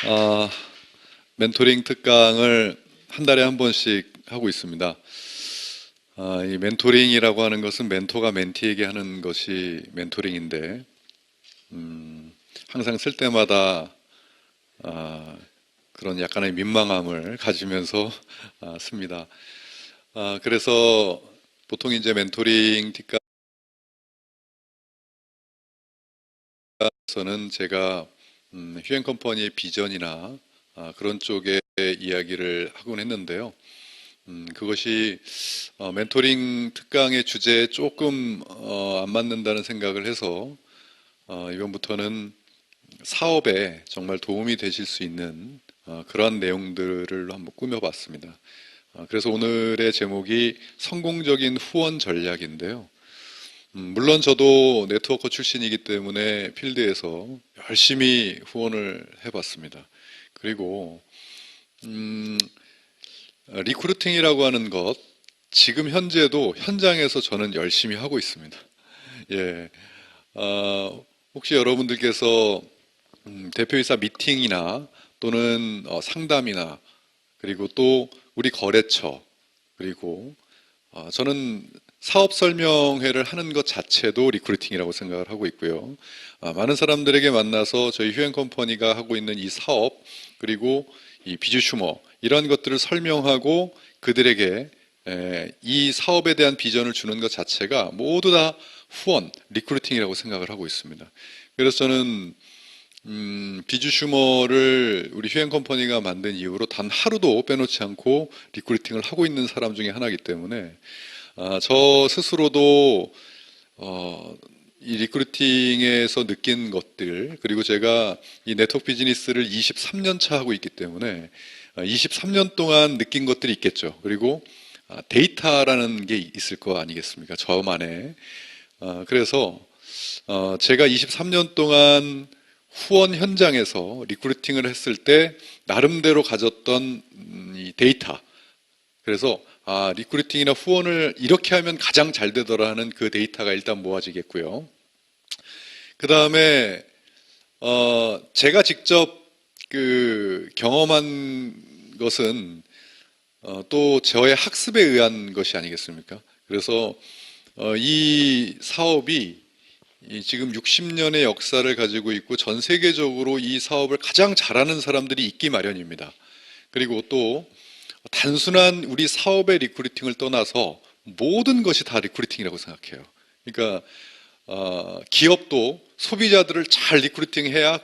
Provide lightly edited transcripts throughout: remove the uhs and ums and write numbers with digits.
어, 멘토링 특강을 한 달에 한 번씩 하고 있습니다. 이 멘토링이라고 하는 것은 멘토가 멘티에게 하는 것이 멘토링인데, 항상 쓸 때마다 그런 약간의 민망함을 가지면서 씁니다. 그래서 보통 이제 멘토링 특강에서는 제가 휴행 컴퍼니의 비전이나 그런 쪽의 이야기를 하곤 했는데요. 그것이 멘토링 특강의 주제에 조금 안 맞는다는 생각을 해서 이번부터는 사업에 정말 도움이 되실 수 있는 그러한 내용들을 한번 꾸며봤습니다. 그래서 오늘의 제목이 성공적인 후원 전략인데요. 물론 저도 네트워커 출신이기 때문에 필드에서 열심히 후원을 해봤습니다. 그리고 리크루팅이라고 하는 것, 지금 현재도 현장에서 저는 열심히 하고 있습니다. 예, 혹시 여러분들께서 대표이사 미팅이나 또는 상담이나 그리고 또 우리 거래처 그리고 저는 사업 설명회를 하는 것 자체도 리크루팅이라고 생각을 하고 있고요. 많은 사람들에게 만나서 저희 휴행 컴퍼니가 하고 있는 이 사업 그리고 이 비즈슈머 이런 것들을 설명하고 그들에게 이 사업에 대한 비전을 주는 것 자체가 모두 다 후원, 리크루팅이라고 생각을 하고 있습니다. 그래서 저는 비즈슈머를 우리 휴행 컴퍼니가 만든 이후로 단 하루도 빼놓지 않고 리크루팅을 하고 있는 사람 중에 하나이기 때문에 저 스스로도 이 리크루팅에서 느낀 것들 그리고 제가 이 네트워크 비즈니스를 23년 차 하고 있기 때문에 23년 동안 느낀 것들이 있겠죠. 그리고 데이터라는 게 있을 거 아니겠습니까? 저만의. 그래서 제가 23년 동안 후원 현장에서 리크루팅을 했을 때 나름대로 가졌던 이 데이터. 그래서 리크루팅이나 후원을 이렇게 하면 가장 잘 되더라 하는 그 데이터가 일단 모아지겠고요. 그 다음에 제가 직접 그 경험한 것은 또 저의 학습에 의한 것이 아니겠습니까? 그래서 이 사업이 지금 60년의 역사를 가지고 있고 전 세계적으로 이 사업을 가장 잘하는 사람들이 있기 마련입니다. 그리고 또 단순한 우리 사업의 리크루팅을 떠나서 모든 것이 다 리크루팅이라고 생각해요. 그러니까 기업도 소비자들을 잘 리크루팅해야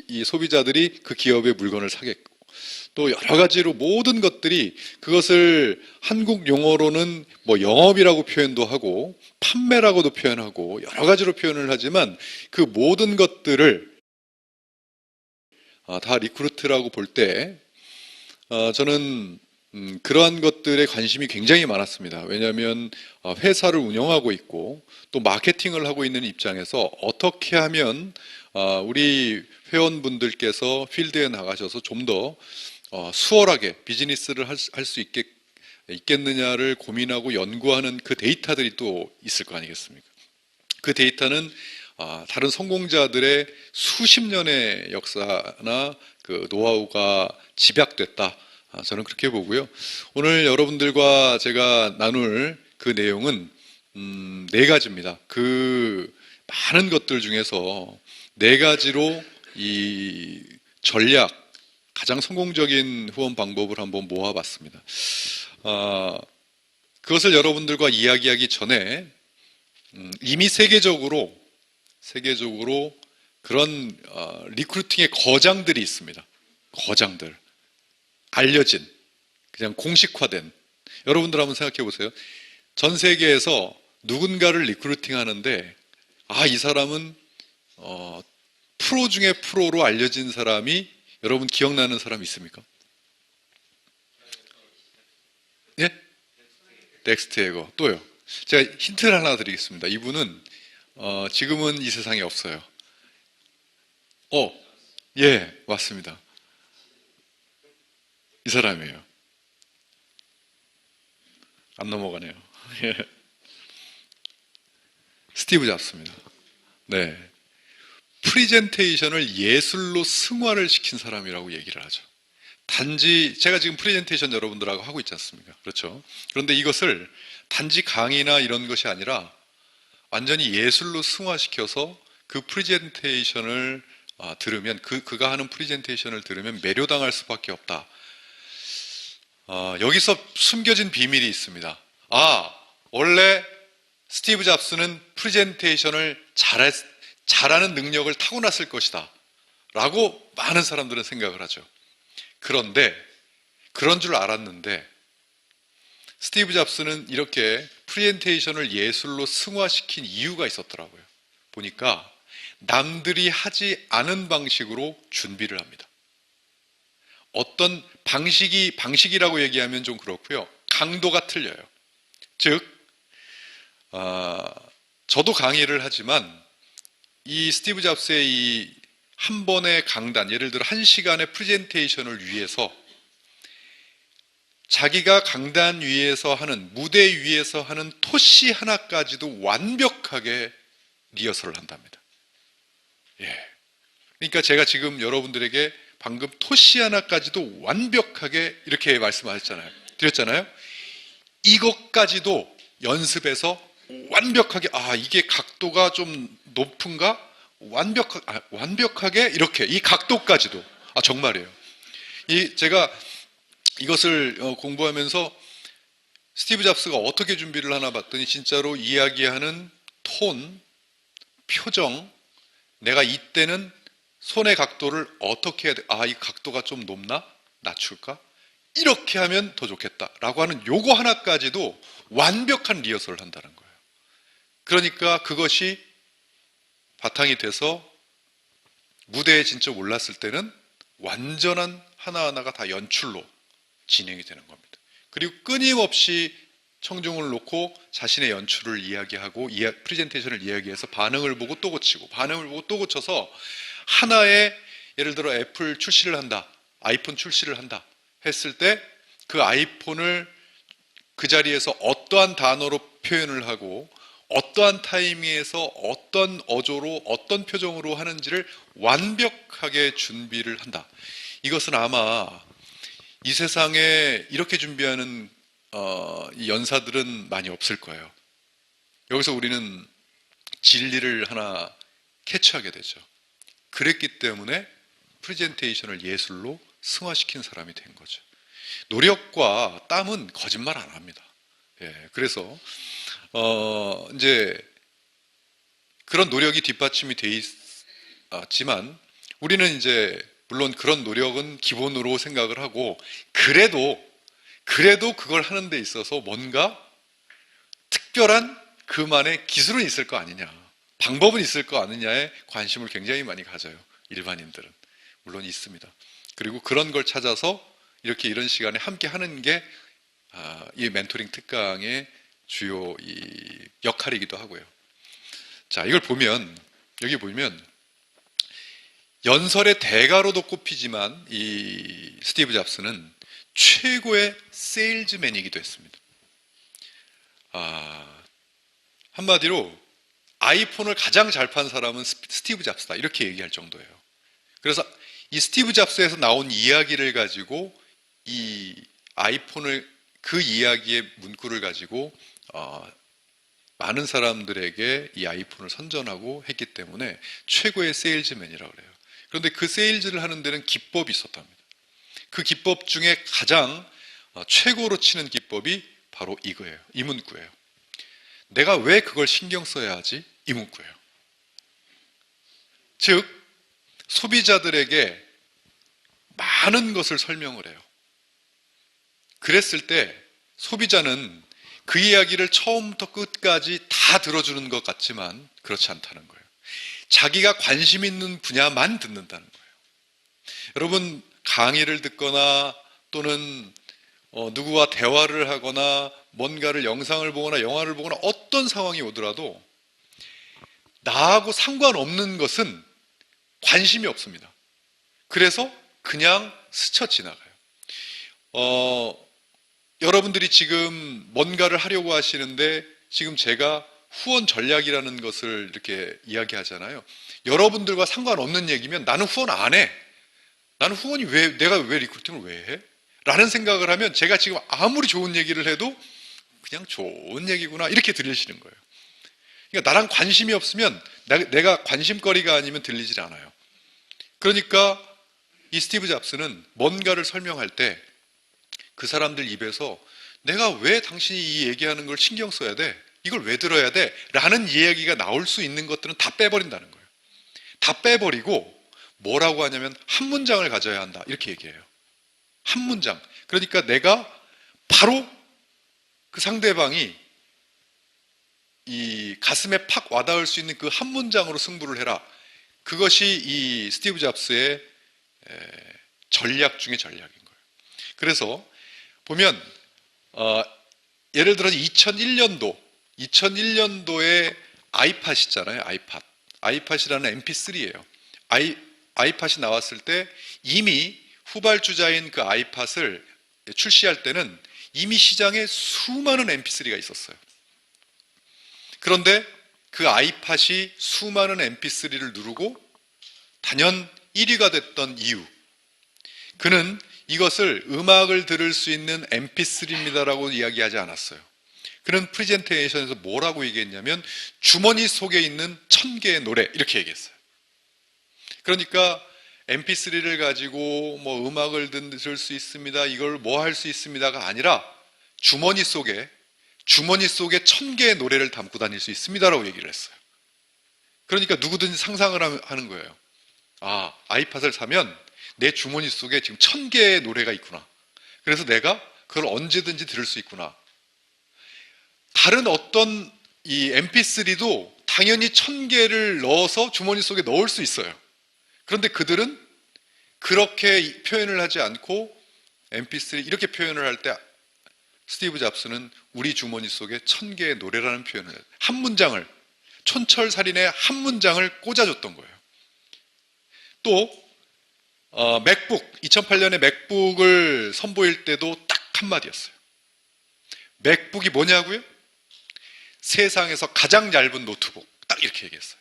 이 소비자들이 그 기업의 물건을 사겠고 또 여러 가지로 모든 것들이 그것을 한국 용어로는 뭐 영업이라고 표현도 하고 판매라고도 표현하고 여러 가지로 표현을 하지만 그 모든 것들을 다 리크루트라고 볼 때 저는 그러한 것들에 관심이 굉장히 많았습니다. 왜냐하면 회사를 운영하고 있고 또 마케팅을 하고 있는 입장에서 어떻게 하면 우리 회원분들께서 필드에 나가셔서 좀 더 수월하게 비즈니스를 할 수 있겠느냐를 고민하고 연구하는 그 데이터들이 또 있을 거 아니겠습니까? 그 데이터는 다른 성공자들의 수십 년의 역사나 그 노하우가 집약됐다. 저는 그렇게 보고요. 오늘 여러분들과 제가 나눌 그 내용은 네 가지입니다. 그 많은 것들 중에서 네 가지로 이 전략, 가장 성공적인 후원 방법을 한번 모아봤습니다. 그것을 여러분들과 이야기하기 전에 이미 세계적으로 그런 리크루팅의 거장들이 있습니다. 거장들. 알려진, 그냥 공식화된. 여러분들 한번 생각해 보세요. 전 세계에서 누군가를 리크루팅 하는데, 이 사람은, 프로 중에 프로로 알려진 사람이 여러분 기억나는 사람 있습니까? 예? 넥스트 에거. 또요. 제가 힌트를 하나 드리겠습니다. 이분은, 지금은 이 세상에 없어요. 어, 예, 맞습니다. 이 사람이에요. 안 넘어가네요. 스티브 잡스입니다. 네. 프리젠테이션을 예술로 승화를 시킨 사람이라고 얘기를 하죠. 단지 제가 지금 프레젠테이션 여러분들하고 하고 있지 않습니까? 그렇죠? 그런데 이것을 단지 강의나 이런 것이 아니라 완전히 예술로 승화시켜서 그 프레젠테이션을 들으면 그가 하는 프레젠테이션을 들으면 매료당할 수밖에 없다. 여기서 숨겨진 비밀이 있습니다. 원래 스티브 잡스는 프레젠테이션을 잘하는 능력을 타고났을 것이다 라고 많은 사람들은 생각을 하죠. 그런데 그런 줄 알았는데 스티브 잡스는 이렇게 프레젠테이션을 예술로 승화시킨 이유가 있었더라고요. 보니까 남들이 하지 않은 방식으로 준비를 합니다. 어떤 방식이라고 얘기하면 좀 그렇고요. 강도가 틀려요. 즉, 저도 강의를 하지만 이 스티브 잡스의 이 한 번의 강단, 예를 들어 1시간의 프레젠테이션을 위해서 자기가 강단 위에서 하는, 무대 위에서 하는 토시 하나까지도 완벽하게 리허설을 한답니다. 그러니까 제가 지금 여러분들에게 방금 토시 하나까지도 완벽하게 이렇게 말씀하셨잖아요. 드렸잖아요. 이것까지도 연습해서 완벽하게, 이게 각도가 좀 높은가? 완벽하게 이렇게 이 각도까지도 정말이에요. 제가 이것을 공부하면서 스티브 잡스가 어떻게 준비를 하나 봤더니 진짜로 이야기하는 톤, 표정, 내가 이때는 손의 각도를 어떻게 해야 돼? 이 각도가 좀 높나? 낮출까? 이렇게 하면 더 좋겠다라고 하는 요거 하나까지도 완벽한 리허설을 한다는 거예요. 그러니까 그것이 바탕이 돼서 무대에 진짜 올랐을 때는 완전한 하나하나가 다 연출로 진행이 되는 겁니다. 그리고 끊임없이 청중을 놓고 자신의 연출을 이야기하고 프레젠테이션을 이야기해서 반응을 보고 또 고치고 반응을 보고 또 고쳐서 하나의, 예를 들어 애플 출시를 한다, 아이폰 출시를 한다 했을 때 그 아이폰을 그 자리에서 어떠한 단어로 표현을 하고 어떠한 타이밍에서 어떤 어조로 어떤 표정으로 하는지를 완벽하게 준비를 한다. 이것은 아마 이 세상에 이렇게 준비하는 이 연사들은 많이 없을 거예요. 여기서 우리는 진리를 하나 캐치하게 되죠. 그랬기 때문에 프레젠테이션을 예술로 승화시킨 사람이 된 거죠. 노력과 땀은 거짓말 안 합니다. 그래서 이제 그런 노력이 뒷받침이 돼 있지만 우리는 이제 물론 그런 노력은 기본으로 생각을 하고 그래도 그걸 하는 데 있어서 뭔가 특별한 그만의 기술은 있을 거 아니냐, 방법은 있을 거 아니냐에 관심을 굉장히 많이 가져요. 일반인들은 물론 있습니다. 그리고 그런 걸 찾아서 이런 시간에 함께 하는 게 이 멘토링 특강의 주요 이 역할이기도 하고요. 자, 이걸 보면 여기 보면 연설의 대가로도 꼽히지만 이 스티브 잡스는 최고의 세일즈맨이기도 했습니다. 한마디로 아이폰을 가장 잘 판 사람은 스티브 잡스다 이렇게 얘기할 정도예요. 그래서 이 스티브 잡스에서 나온 이야기를 가지고 이 아이폰을 그 이야기의 문구를 가지고 많은 사람들에게 이 아이폰을 선전하고 했기 때문에 최고의 세일즈맨이라고 그래요. 그런데 그 세일즈를 하는 데는 기법이 있었답니다. 그 기법 중에 가장 최고로 치는 기법이 바로 이거예요. 이 문구예요. 내가 왜 그걸 신경 써야 하지? 이 문구예요. 즉 소비자들에게 많은 것을 설명을 해요. 그랬을 때 소비자는 그 이야기를 처음부터 끝까지 다 들어주는 것 같지만 그렇지 않다는 거예요. 자기가 관심 있는 분야만 듣는다는 거예요. 여러분 강의를 듣거나 또는 누구와 대화를 하거나 뭔가를 영상을 보거나 영화를 보거나 어떤 상황이 오더라도 나하고 상관없는 것은 관심이 없습니다. 그래서 그냥 스쳐 지나가요. 여러분들이 지금 뭔가를 하려고 하시는데 지금 제가 후원 전략이라는 것을 이렇게 이야기하잖아요. 여러분들과 상관없는 얘기면 나는 후원 안 해. 나는 후원이 내가 왜 리크루팅을 왜 해? 라는 생각을 하면 제가 지금 아무리 좋은 얘기를 해도 그냥 좋은 얘기구나 이렇게 들리시는 거예요. 그러니까 나랑 관심이 없으면 내가 관심거리가 아니면 들리질 않아요. 그러니까 이 스티브 잡스는 뭔가를 설명할 때 그 사람들 입에서 내가 왜 당신이 이 얘기하는 걸 신경 써야 돼? 이걸 왜 들어야 돼? 라는 이야기가 나올 수 있는 것들은 다 빼버린다는 거예요. 다 빼버리고 뭐라고 하냐면 한 문장을 가져야 한다 이렇게 얘기해요. 한 문장. 그러니까 내가 바로 그 상대방이 이 가슴에 팍 와닿을 수 있는 그 한 문장으로 승부를 해라. 그것이 이 스티브 잡스의 전략 중의 전략인 거예요. 그래서 보면 예를 들어 2001년도에 아이팟 있잖아요. 아이팟이라는 MP3예요. 아이팟이 나왔을 때 이미 후발주자인 그 아이팟을 출시할 때는 이미 시장에 수많은 MP3가 있었어요. 그런데 그 아이팟이 수많은 MP3를 누르고 단연 1위가 됐던 이유, 그는 이것을 음악을 들을 수 있는 MP3입니다라고 이야기하지 않았어요. 그는 프레젠테이션에서 뭐라고 얘기했냐면 주머니 속에 있는 1000개의 노래 이렇게 얘기했어요. 그러니까 MP3를 가지고 뭐 음악을 들을 수 있습니다. 이걸 뭐 할 수 있습니다가 아니라 주머니 속에 1000개의 노래를 담고 다닐 수 있습니다라고 얘기를 했어요. 그러니까 누구든지 상상을 하는 거예요. 아, 아이팟을 사면 내 주머니 속에 지금 1000개의 노래가 있구나. 그래서 내가 그걸 언제든지 들을 수 있구나. 다른 어떤 이 MP3도 당연히 1000개를 넣어서 주머니 속에 넣을 수 있어요. 그런데 그들은 그렇게 표현을 하지 않고 MP3 이렇게 표현을 할 때 스티브 잡스는 우리 주머니 속에 1000개의 노래라는 표현을 해요. 한 문장을, 촌철살인의 한 문장을 꽂아줬던 거예요. 또 맥북, 2008년에 맥북을 선보일 때도 딱 한마디였어요. 맥북이 뭐냐고요? 세상에서 가장 얇은 노트북. 딱 이렇게 얘기했어요.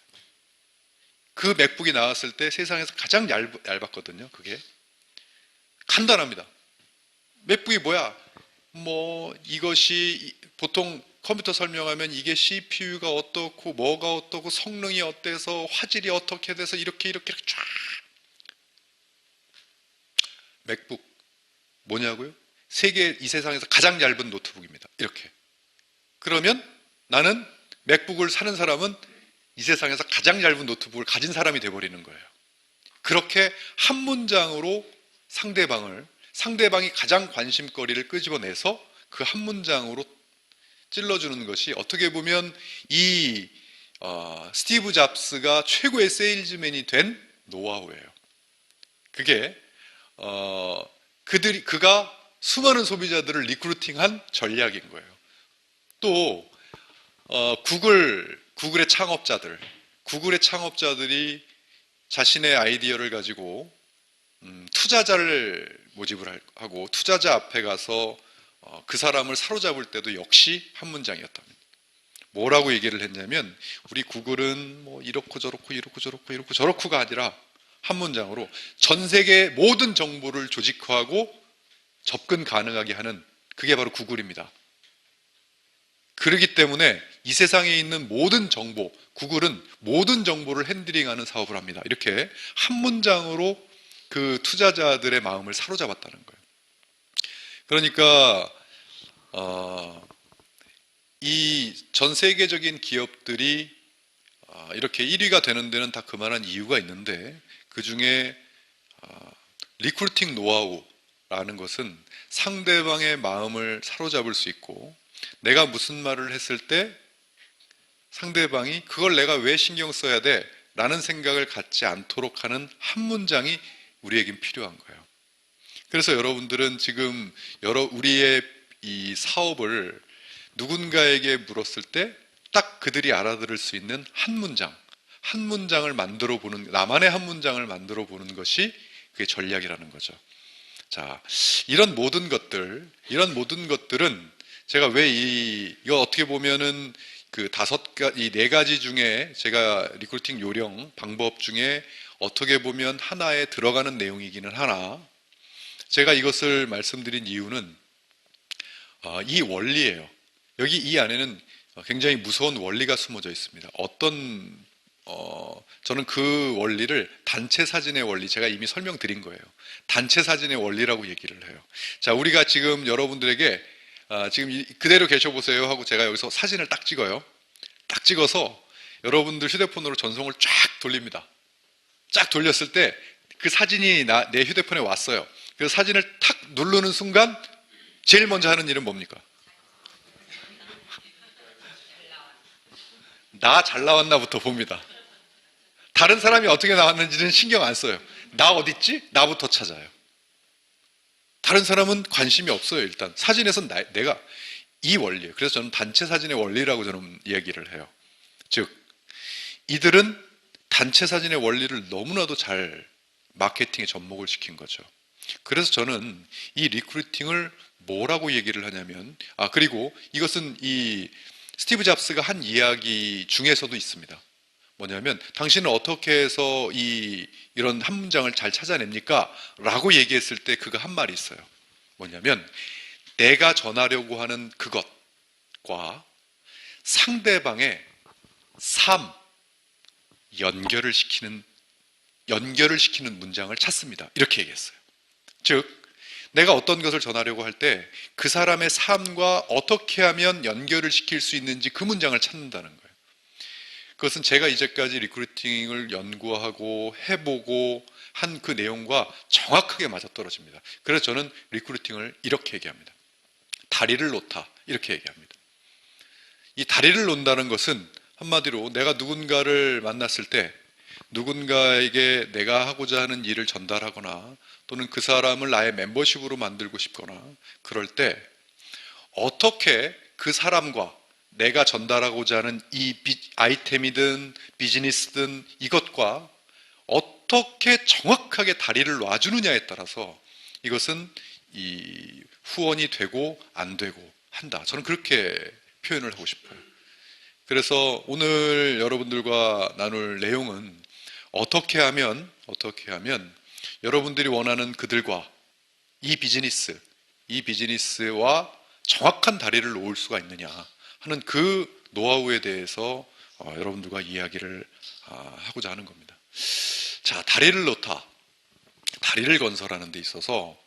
그 맥북이 나왔을 때 세상에서 가장 얇았거든요. 그게 간단합니다. 맥북이 뭐야? 뭐 이것이 보통 컴퓨터 설명하면 이게 CPU가 어떻고 뭐가 어떻고 성능이 어때서 화질이 어떻게 돼서 이렇게 쫙. 맥북 뭐냐고요? 이 세상에서 가장 얇은 노트북입니다. 이렇게. 그러면 나는 맥북을 사는 사람은 이 세상에서 가장 얇은 노트북을 가진 사람이 돼버리는 거예요. 그렇게 한 문장으로 상대방이 가장 관심거리를 끄집어내서 그 한 문장으로 찔러주는 것이 어떻게 보면 이 스티브 잡스가 최고의 세일즈맨이 된 노하우예요. 그게 그가 수많은 소비자들을 리크루팅한 전략인 거예요. 또 구글의 창업자들이 자신의 아이디어를 가지고 투자자를 모집을 하고 투자자 앞에 가서 그 사람을 사로잡을 때도 역시 한 문장이었답니다. 뭐라고 얘기를 했냐면 우리 구글은 뭐 이렇고 저렇고가 아니라 한 문장으로 전 세계 모든 정보를 조직화하고 접근 가능하게 하는 그게 바로 구글입니다. 그렇기 때문에 이 세상에 있는 모든 정보, 구글은 모든 정보를 핸들링하는 사업을 합니다. 이렇게 한 문장으로 그 투자자들의 마음을 사로잡았다는 거예요. 그러니까 이 전 세계적인 기업들이 이렇게 1위가 되는 데는 다 그만한 이유가 있는데 그 중에 리크루팅 노하우라는 것은 상대방의 마음을 사로잡을 수 있고 내가 무슨 말을 했을 때 상대방이 그걸 내가 왜 신경 써야 돼? 라는 생각을 갖지 않도록 하는 한 문장이 우리에겐 필요한 거예요. 그래서 여러분들은 지금 우리의 이 사업을 누군가에게 물었을 때 딱 그들이 알아들을 수 있는 한 문장을 만들어 보는, 나만의 한 문장을 만들어 보는 것이 그게 전략이라는 거죠. 자, 이런 모든 것들은 제가 이거 어떻게 보면은 그 이 네 가지 중에 제가 리크루팅 요령, 방법 중에 어떻게 보면 하나에 들어가는 내용이기는 하나, 제가 이것을 말씀드린 이유는 이 원리예요. 여기 이 안에는 굉장히 무서운 원리가 숨어져 있습니다. 저는 그 원리를 단체 사진의 원리, 제가 이미 설명드린 거예요. 단체 사진의 원리라고 얘기를 해요. 자, 우리가 지금 여러분들에게 지금 그대로 계셔보세요 하고 제가 여기서 사진을 딱 찍어요. 딱 찍어서 여러분들 휴대폰으로 전송을 쫙 돌립니다. 쫙 돌렸을 때 그 사진이 내 휴대폰에 왔어요. 그래서 사진을 탁 누르는 순간 제일 먼저 하는 일은 뭡니까? 나 잘 나왔나부터 봅니다. 다른 사람이 어떻게 나왔는지는 신경 안 써요. 나 어딨지? 나부터 찾아요. 다른 사람은 관심이 없어요. 일단 사진에선 내가, 이 원리예요. 그래서 저는 단체 사진의 원리라고 저는 이야기를 해요. 즉 이들은 단체 사진의 원리를 너무나도 잘 마케팅에 접목을 시킨 거죠. 그래서 저는 이 리크루팅을 뭐라고 얘기를 하냐면, 그리고 이것은 이 스티브 잡스가 한 이야기 중에서도 있습니다. 뭐냐면, 당신은 어떻게 해서 이런 한 문장을 잘 찾아냅니까? 라고 얘기했을 때 그가 한 말이 있어요. 뭐냐면, 내가 전하려고 하는 그것과 상대방의 삶, 연결을 시키는 문장을 찾습니다. 이렇게 얘기했어요. 즉, 내가 어떤 것을 전하려고 할 때 그 사람의 삶과 어떻게 하면 연결을 시킬 수 있는지 그 문장을 찾는다는 거예요. 그것은 제가 이제까지 리크루팅을 연구하고 해보고 한 그 내용과 정확하게 맞아떨어집니다. 그래서 저는 리크루팅을 이렇게 얘기합니다. 다리를 놓다, 이렇게 얘기합니다. 이 다리를 놓는다는 것은 한마디로 내가 누군가를 만났을 때 누군가에게 내가 하고자 하는 일을 전달하거나 또는 그 사람을 나의 멤버십으로 만들고 싶거나 그럴 때 어떻게 그 사람과 내가 전달하고자 하는 이 아이템이든 비즈니스든 이것과 어떻게 정확하게 다리를 놔주느냐에 따라서 이것은 이 후원이 되고 안 되고 한다. 저는 그렇게 표현을 하고 싶어요. 그래서 오늘 여러분들과 나눌 내용은 어떻게 하면 여러분들이 원하는 그들과 이 비즈니스와 정확한 다리를 놓을 수가 있느냐 하는 그 노하우에 대해서 여러분들과 이야기를 하고자 하는 겁니다. 자, 다리를 놓다, 다리를 건설하는 데 있어서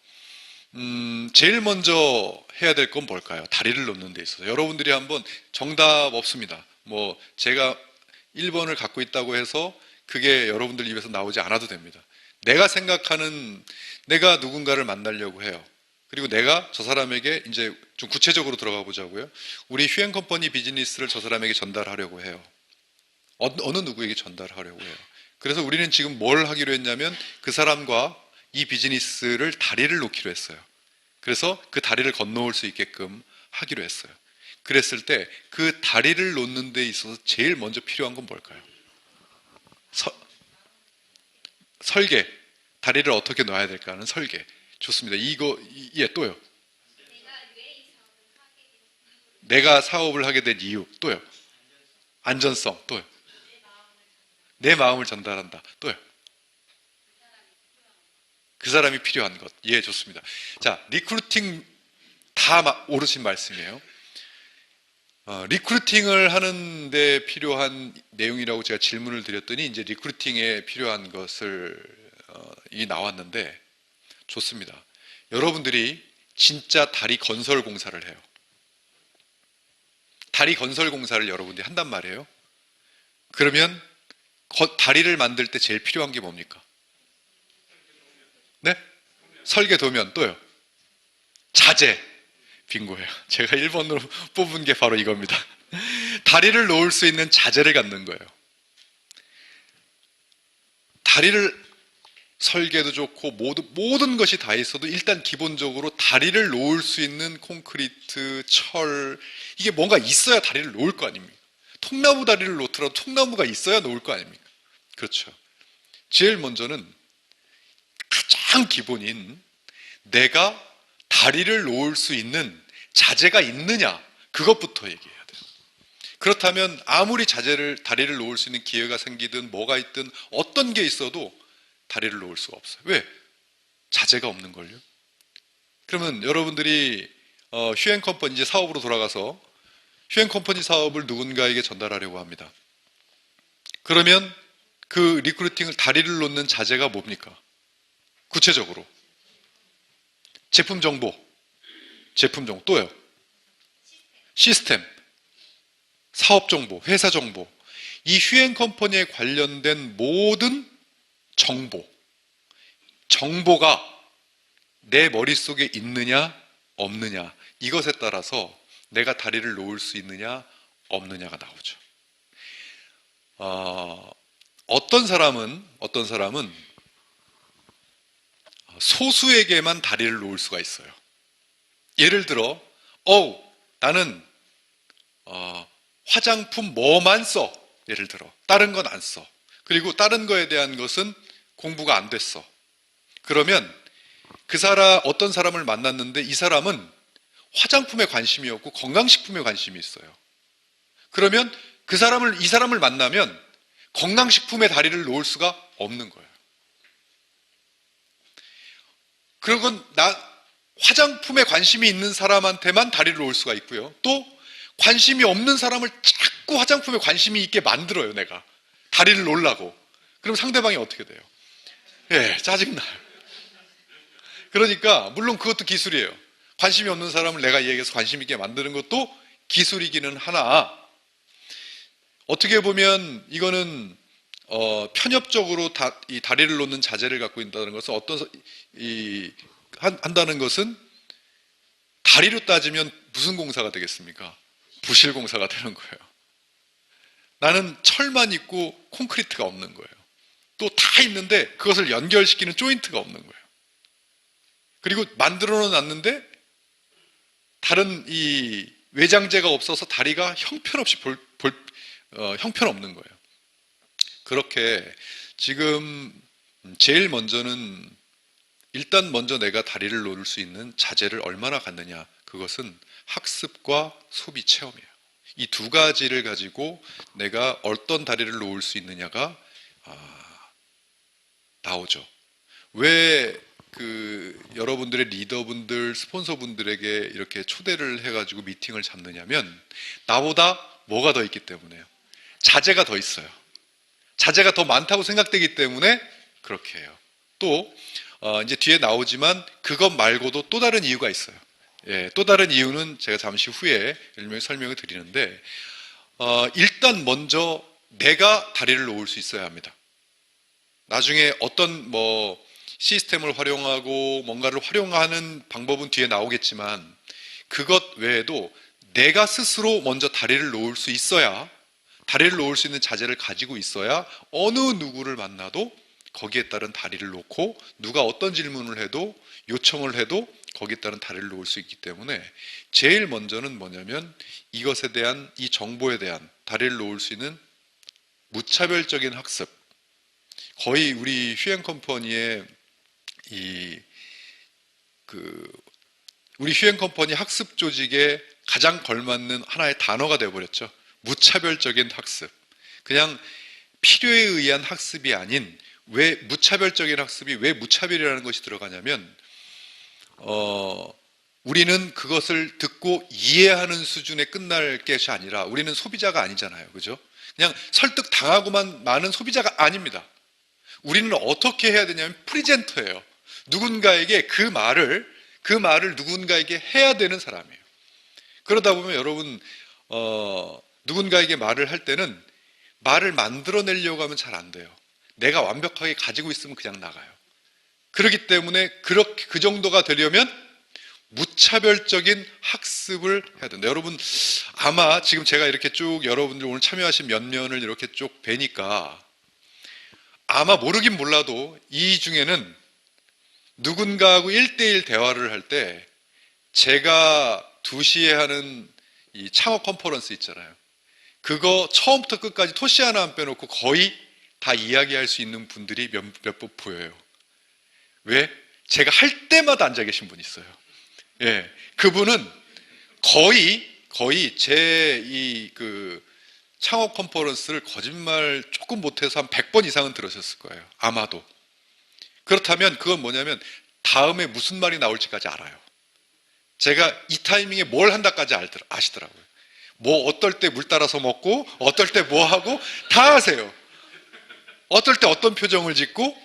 제일 먼저 해야 될 건 뭘까요? 다리를 놓는 데 있어서 여러분들이 한번, 정답 없습니다. 뭐 제가 1번을 갖고 있다고 해서 그게 여러분들 입에서 나오지 않아도 됩니다. 내가 생각하는, 내가 누군가를 만나려고 해요. 그리고 내가 저 사람에게, 이제 좀 구체적으로 들어가 보자고요. 우리 휴앤컴퍼니 비즈니스를 저 사람에게 전달하려고 해요. 어느 누구에게 전달하려고 해요. 그래서 우리는 지금 뭘 하기로 했냐면 그 사람과 이 비즈니스를 다리를 놓기로 했어요. 그래서 그 다리를 건너올 수 있게끔 하기로 했어요. 그랬을 때 그 다리를 놓는 데 있어서 제일 먼저 필요한 건 뭘까요? 설계. 다리를 어떻게 놔야 될까 하는 설계. 좋습니다. 또요. 내가 사업을 하게 된 이유. 또요. 안전성. 또요. 내 마음을 전달한다. 또요. 그 사람이 필요한 것. 예, 좋습니다. 자, 리크루팅 다 옳으신 말씀이에요. 리크루팅을 하는데 필요한 내용이라고 제가 질문을 드렸더니 이제 리크루팅에 필요한 것을 이 나왔는데, 좋습니다. 여러분들이 진짜 다리 건설 공사를 해요. 다리 건설 공사를 여러분들이 한단 말이에요. 그러면 다리를 만들 때 제일 필요한 게 뭡니까? 네? 설계 도면. 또요. 자재. 빙고예요. 제가 1번으로 뽑은 게 바로 이겁니다. 다리를 놓을 수 있는 자재를 갖는 거예요. 다리를, 설계도 좋고 모든 것이 다 있어도 일단 기본적으로 다리를 놓을 수 있는 콘크리트, 철, 이게 뭔가 있어야 다리를 놓을 거 아닙니까? 통나무 다리를 놓더라도 통나무가 있어야 놓을 거 아닙니까? 그렇죠. 제일 먼저는 가장 기본인 내가 다리를 놓을 수 있는 자재가 있느냐, 그것부터 얘기해야 돼요. 그렇다면 아무리 다리를 놓을 수 있는 기회가 생기든 뭐가 있든 어떤 게 있어도 다리를 놓을 수가 없어요. 왜? 자재가 없는 걸요. 그러면 여러분들이 휴앤컴퍼니 이제 사업으로 돌아가서 휴앤컴퍼니 사업을 누군가에게 전달하려고 합니다. 그러면 그 리크루팅을 다리를 놓는 자재가 뭡니까? 구체적으로 제품 정보 또요. 시스템, 사업 정보, 회사 정보. 이 휴앤컴퍼니에 관련된 모든 정보가 내 머릿속에 있느냐 없느냐, 이것에 따라서 내가 다리를 놓을 수 있느냐 없느냐가 나오죠. 어떤 사람은 소수에게만 다리를 놓을 수가 있어요. 예를 들어 나는 화장품 뭐만 써. 예를 들어 다른 건 안 써. 그리고 다른 거에 대한 것은 공부가 안 됐어. 그러면 어떤 사람을 만났는데 이 사람은 화장품에 관심이 없고 건강식품에 관심이 있어요. 그러면 이 사람을 만나면 건강식품에 다리를 놓을 수가 없는 거예요. 그리고 화장품에 관심이 있는 사람한테만 다리를 놓을 수가 있고요. 또 관심이 없는 사람을 자꾸 화장품에 관심이 있게 만들어요, 내가. 다리를 놓으려고. 그럼 상대방이 어떻게 돼요? 짜증나요. 그러니까 물론 그것도 기술이에요. 관심이 없는 사람을 내가 얘기해서 관심 있게 만드는 것도 기술이기는 하나, 어떻게 보면 이거는 편협적으로 이 다리를 놓는 자재를 갖고 있다는 것은 한다는 것은 다리로 따지면 무슨 공사가 되겠습니까? 부실 공사가 되는 거예요. 나는 철만 있고 콘크리트가 없는 거예요. 또 다 있는데 그것을 연결시키는 조인트가 없는 거예요. 그리고 만들어 놨는데 다른 이 외장재가 없어서 다리가 형편없이 형편없는 거예요. 그렇게 지금 제일 먼저는 일단 먼저 내가 다리를 놓을 수 있는 자재를 얼마나 갖느냐, 그것은 학습과 소비 체험이에요. 이 두 가지를 가지고 내가 어떤 다리를 놓을 수 있느냐가 나오죠. 왜 여러분들의 리더분들, 스폰서분들에게 이렇게 초대를 해가지고 미팅을 잡느냐면 나보다 뭐가 더 있기 때문에요. 자재가 더 있어요. 자재가 더 많다고 생각되기 때문에 그렇게 해요. 또 이제 뒤에 나오지만 그것 말고도 또 다른 이유가 있어요. 또 다른 이유는 제가 잠시 후에 설명을 드리는데, 일단 먼저 내가 다리를 놓을 수 있어야 합니다. 나중에 어떤 시스템을 활용하고 뭔가를 활용하는 방법은 뒤에 나오겠지만, 그것 외에도 내가 스스로 먼저 다리를 놓을 수 있어야, 다리를 놓을 수 있는 자재를 가지고 있어야 어느 누구를 만나도 거기에 따른 다리를 놓고, 누가 어떤 질문을 해도, 요청을 해도 거기에 따른 다리를 놓을 수 있기 때문에 제일 먼저는 뭐냐면 이것에 대한, 이 정보에 대한 다리를 놓을 수 있는 무차별적인 학습. 거의 우리 휴앤컴퍼니의 우리 휴앤컴퍼니 학습 조직에 가장 걸맞는 하나의 단어가 되어버렸죠. 무차별적인 학습. 그냥 필요에 의한 학습이 아닌, 왜 무차별적인 학습이 왜 무차별이라는 것이 들어가냐면, 우리는 그것을 듣고 이해하는 수준에 끝날 것이 아니라, 우리는 소비자가 아니잖아요. 그죠? 그냥 설득 당하고만 많은 소비자가 아닙니다. 우리는 어떻게 해야 되냐면 프리젠터예요. 누군가에게 그 말을 누군가에게 해야 되는 사람이에요. 그러다 보면 여러분, 누군가에게 말을 할 때는 말을 만들어내려고 하면 잘 안 돼요. 내가 완벽하게 가지고 있으면 그냥 나가요. 그렇기 때문에 그 정도가 되려면 무차별적인 학습을 해야 된다. 여러분, 아마 지금 제가 이렇게 쭉 여러분들 오늘 참여하신 몇 면을 이렇게 쭉 뵈니까 아마 모르긴 몰라도 이 중에는 누군가하고 1대1 대화를 할 때, 제가 2시에 하는 이 창업 컨퍼런스 있잖아요. 그거 처음부터 끝까지 토시 하나 안 빼놓고 거의 다 이야기할 수 있는 분들이 몇 분 보여요. 왜? 제가 할 때마다 앉아 계신 분이 있어요. 그분은 거의 제 창업 컨퍼런스를 거짓말 조금 못해서 한 100번 이상은 들으셨을 거예요. 아마도. 그렇다면 그건 뭐냐면 다음에 무슨 말이 나올지까지 알아요. 제가 이 타이밍에 뭘 한다까지 아시더라고요. 뭐 어떨 때 물 따라서 먹고 어떨 때 뭐 하고 다 아세요. 어떨 때 어떤 표정을 짓고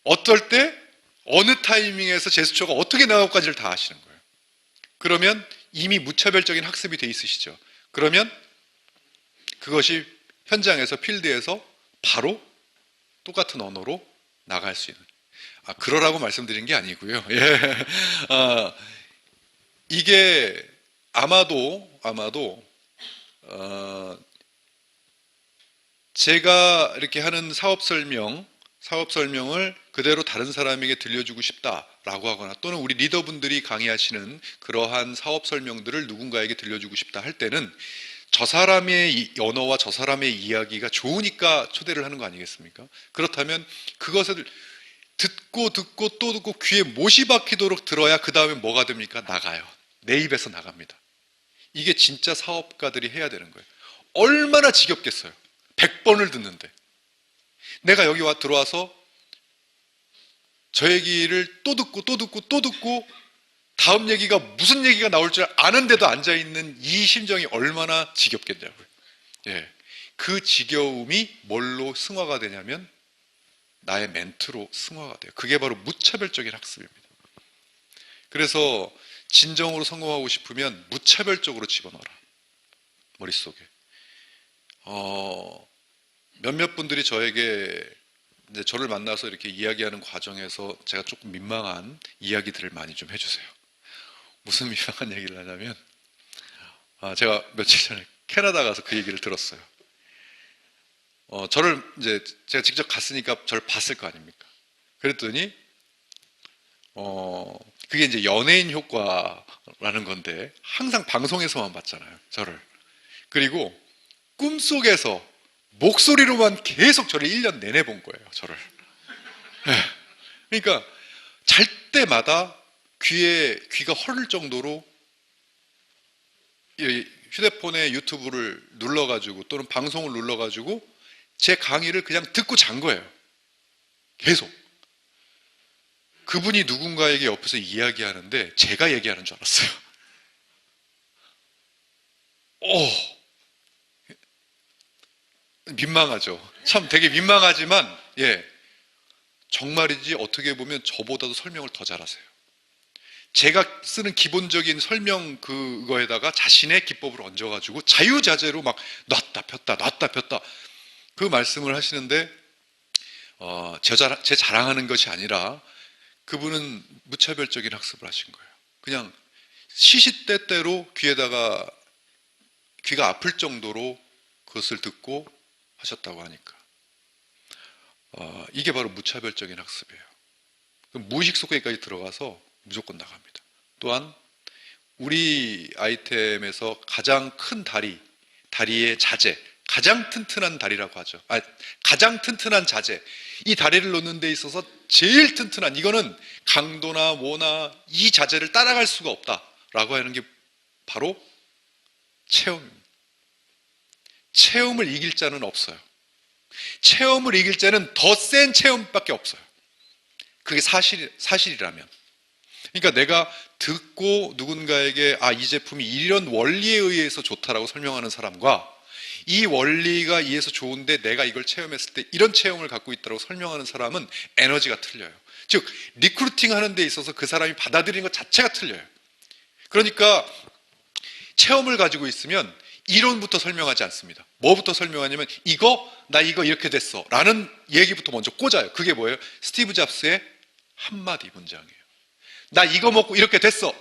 어떨 때 어느 타이밍에서 제스처가 어떻게 나올까지를 다 아시는 거예요. 그러면 이미 무차별적인 학습이 돼 있으시죠. 그러면 그것이 현장에서 필드에서 바로 똑같은 언어로 나갈 수 있는. 그러라고 말씀드린 게 아니고요. 예. 이게 아마도 제가 이렇게 하는 사업 설명을 그대로 다른 사람에게 들려주고 싶다라고 하거나 또는 우리 리더분들이 강의하시는 그러한 사업 설명들을 누군가에게 들려주고 싶다 할 때는 저 사람의 언어와 저 사람의 이야기가 좋으니까 초대를 하는 거 아니겠습니까? 그렇다면 그것을 듣고 또 듣고 귀에 못이 박히도록 들어야 그 다음에 뭐가 됩니까? 나가요. 내 입에서 나갑니다. 이게 진짜 사업가들이 해야 되는 거예요. 얼마나 지겹겠어요. 100번을 듣는데 내가 여기 들어와서 저 얘기를 또 듣고 다음 얘기가 무슨 얘기가 나올 줄 아는데도 앉아있는 이 심정이 얼마나 지겹겠냐고요. 예. 그 지겨움이 뭘로 승화가 되냐면 나의 멘트로 승화가 돼요. 그게 바로 무차별적인 학습입니다. 그래서 진정으로 성공하고 싶으면 무차별적으로 집어넣어라. 머릿속에. 몇몇 분들이 저에게 이제 저를 만나서 이렇게 이야기하는 과정에서 제가 조금 민망한 이야기들을 많이 좀 해주세요. 무슨 민망한 얘기를 하냐면, 제가 며칠 전에 캐나다 가서 그 얘기를 들었어요. 저를 이제 제가 직접 갔으니까 저를 봤을 거 아닙니까? 그랬더니, 그게 이제 연예인 효과라는 건데, 항상 방송에서만 봤잖아요, 저를. 그리고 꿈속에서 목소리로만 계속 저를 1년 내내 본 거예요, 저를. 네. 그러니까 잘 때마다 귀가 헐을 정도로 휴대폰에 유튜브를 눌러가지고 또는 방송을 눌러가지고 제 강의를 그냥 듣고 잔 거예요. 계속. 그분이 누군가에게 옆에서 이야기하는데 제가 얘기하는 줄 알았어요. 민망하죠. 참 되게 민망하지만, 예. 정말이지 어떻게 보면 저보다도 설명을 더 잘하세요. 제가 쓰는 기본적인 설명 그거에다가 자신의 기법을 얹어가지고 자유자재로 막 놨다 폈다 그 말씀을 하시는데, 제 자랑하는 것이 아니라 그분은 무차별적인 학습을 하신 거예요. 그냥 시시때때로 귀가 아플 정도로 그것을 듣고 하셨다고 하니까 이게 바로 무차별적인 학습이에요. 무의식 속에까지 들어가서 무조건 나갑니다. 또한 우리 아이템에서 가장 큰 다리의 자재, 가장 튼튼한 다리라고 하죠. 가장 튼튼한 자재, 이 다리를 놓는 데 있어서 제일 튼튼한, 이거는 강도나 뭐나 이 자재를 따라갈 수가 없다라고 하는 게 바로 체험입니다. 체험을 이길 자는 없어요. 체험을 이길 자는 더 센 체험밖에 없어요. 그게 사실이라면. 그러니까 내가 듣고 누군가에게 이 제품이 이런 원리에 의해서 좋다라고 설명하는 사람과 이 원리가 이해서 좋은데 내가 이걸 체험했을 때 이런 체험을 갖고 있다고 설명하는 사람은 에너지가 틀려요. 즉 리크루팅 하는 데 있어서 그 사람이 받아들이는 것 자체가 틀려요. 그러니까 체험을 가지고 있으면 이론부터 설명하지 않습니다. 뭐부터 설명하냐면 나 이거 이렇게 됐어 라는 얘기부터 먼저 꽂아요. 그게 뭐예요? 스티브 잡스의 한마디 문장이에요. 나 이거 먹고 이렇게 됐어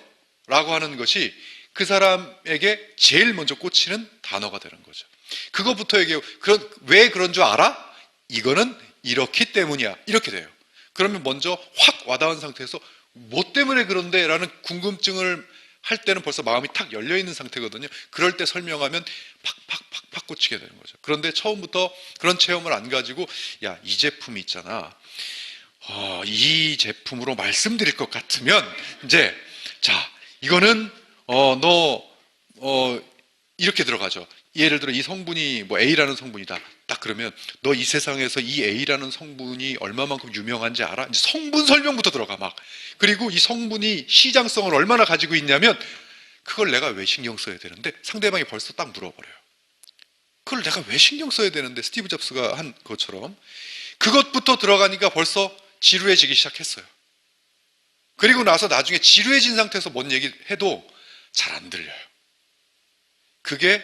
라고 하는 것이 그 사람에게 제일 먼저 꽂히는 단어가 되는 거죠. 그것부터 얘기해요. 왜 그런 줄 알아? 이거는 이렇기 때문이야. 이렇게 돼요. 그러면 먼저 확 와닿은 상태에서 뭐 때문에 그런데? 라는 궁금증을 할 때는 벌써 마음이 탁 열려있는 상태거든요. 그럴 때 설명하면 팍팍팍팍 꽂히게 되는 거죠. 그런데 처음부터 그런 체험을 안 가지고 이 제품이 있잖아. 이 제품으로 말씀드릴 것 같으면 이제 이거는 너 이렇게 들어가죠. 예를 들어 이 성분이 뭐 A라는 성분이다. 딱 그러면 너 이 세상에서 이 A라는 성분이 얼마만큼 유명한지 알아? 이제 성분 설명부터 들어가 막. 그리고 이 성분이 시장성을 얼마나 가지고 있냐면 그걸 내가 왜 신경 써야 되는데 상대방이 벌써 딱 물어버려요. 그걸 내가 왜 신경 써야 되는데 스티브 잡스가 한 것처럼 그것부터 들어가니까 벌써 지루해지기 시작했어요. 그리고 나서 나중에 지루해진 상태에서 뭔 얘기 해도 잘 안 들려요. 그게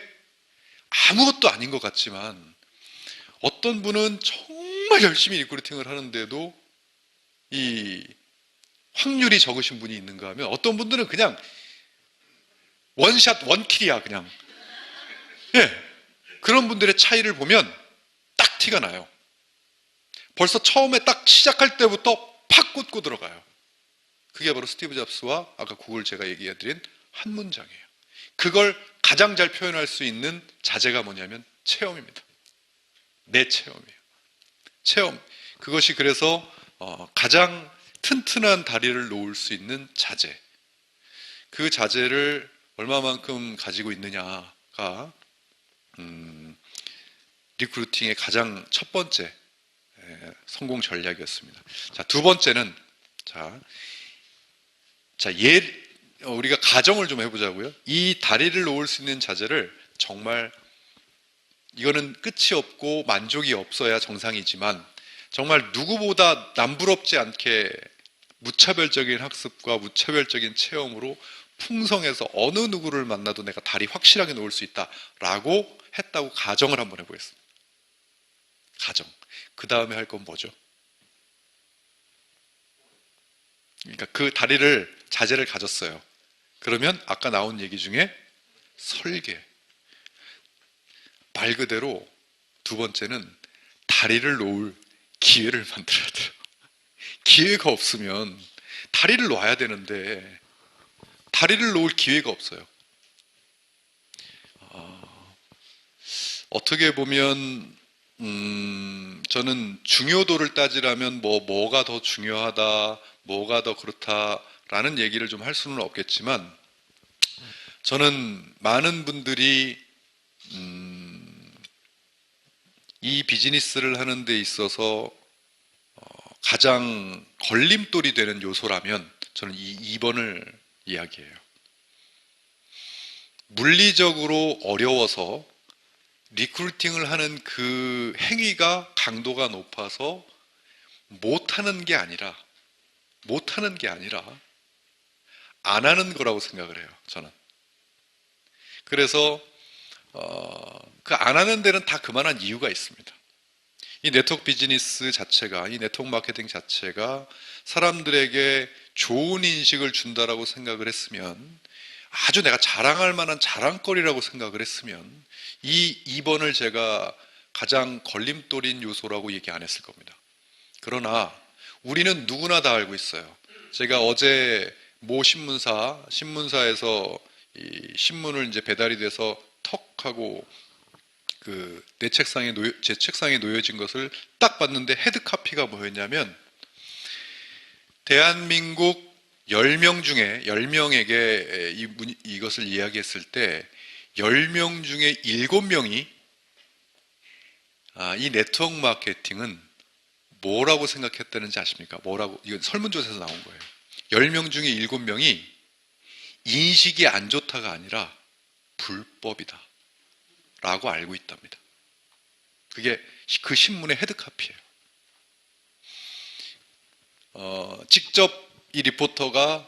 아무것도 아닌 것 같지만 어떤 분은 정말 열심히 리크루팅을 하는데도 이 확률이 적으신 분이 있는가 하면 어떤 분들은 그냥 원샷 원킬이야 그냥. 예, 그런 분들의 차이를 보면 딱 티가 나요. 벌써 처음에 딱 시작할 때부터 팍 꽂고 들어가요. 그게 바로 스티브 잡스와 아까 구글 제가 얘기해드린 한 문장이에요. 그걸 가장 잘 표현할 수 있는 자재가 뭐냐면 체험입니다. 내 체험이에요. 체험. 그것이 그래서 가장 튼튼한 다리를 놓을 수 있는 자재. 그 자재를 얼마만큼 가지고 있느냐가 리크루팅의 가장 첫 번째 성공 전략이었습니다. 자, 두 번째는 우리가 가정을 좀 해보자고요. 이 다리를 놓을 수 있는 자재를 정말 이거는 끝이 없고 만족이 없어야 정상이지만 정말 누구보다 남부럽지 않게 무차별적인 학습과 무차별적인 체험으로 풍성해서 어느 누구를 만나도 내가 다리 확실하게 놓을 수 있다라고 했다고 가정을 한번 해보겠습니다. 가정. 그 다음에 할 건 뭐죠? 그러니까 그 자재를 가졌어요. 그러면 아까 나온 얘기 중에 설계. 말 그대로 두 번째는 다리를 놓을 기회를 만들어야 돼요. 기회가 없으면 다리를 놓아야 되는데 다리를 놓을 기회가 없어요. 어떻게 보면 저는 중요도를 따지라면 뭐가 더 중요하다, 뭐가 더 그렇다라는 얘기를 좀 할 수는 없겠지만 저는 많은 분들이 이 비즈니스를 하는 데 있어서 가장 걸림돌이 되는 요소라면 저는 이 2번을 이야기해요. 물리적으로 어려워서 리크루팅을 하는 그 행위가 강도가 높아서 못하는 게 아니라 안 하는 거라고 생각을 해요, 저는. 그래서 그 안 하는 데는 다 그만한 이유가 있습니다. 이 네트워크 비즈니스 자체가, 이 네트워크 마케팅 자체가 사람들에게 좋은 인식을 준다라고 생각을 했으면, 아주 내가 자랑할 만한 자랑거리라고 생각을 했으면 이 2번을 제가 가장 걸림돌인 요소라고 얘기 안 했을 겁니다. 그러나 우리는 누구나 다 알고 있어요. 제가 어제 모 신문사에서 이 신문을 이제 배달이 돼서 턱 하고 제 책상에 놓여진 것을 딱 봤는데 헤드카피가 뭐였냐면 대한민국 10명 중에 10명에게 이것을 이야기했을 때 10명 중에 7명이 이 네트워크 마케팅은 뭐라고 생각했다는지 아십니까? 이건 설문조사에서 나온 거예요. 10명 중에 7명이 인식이 안 좋다가 아니라 불법이다 라고 알고 있답니다. 그게 그 신문의 헤드카피예요. 직접 이 리포터가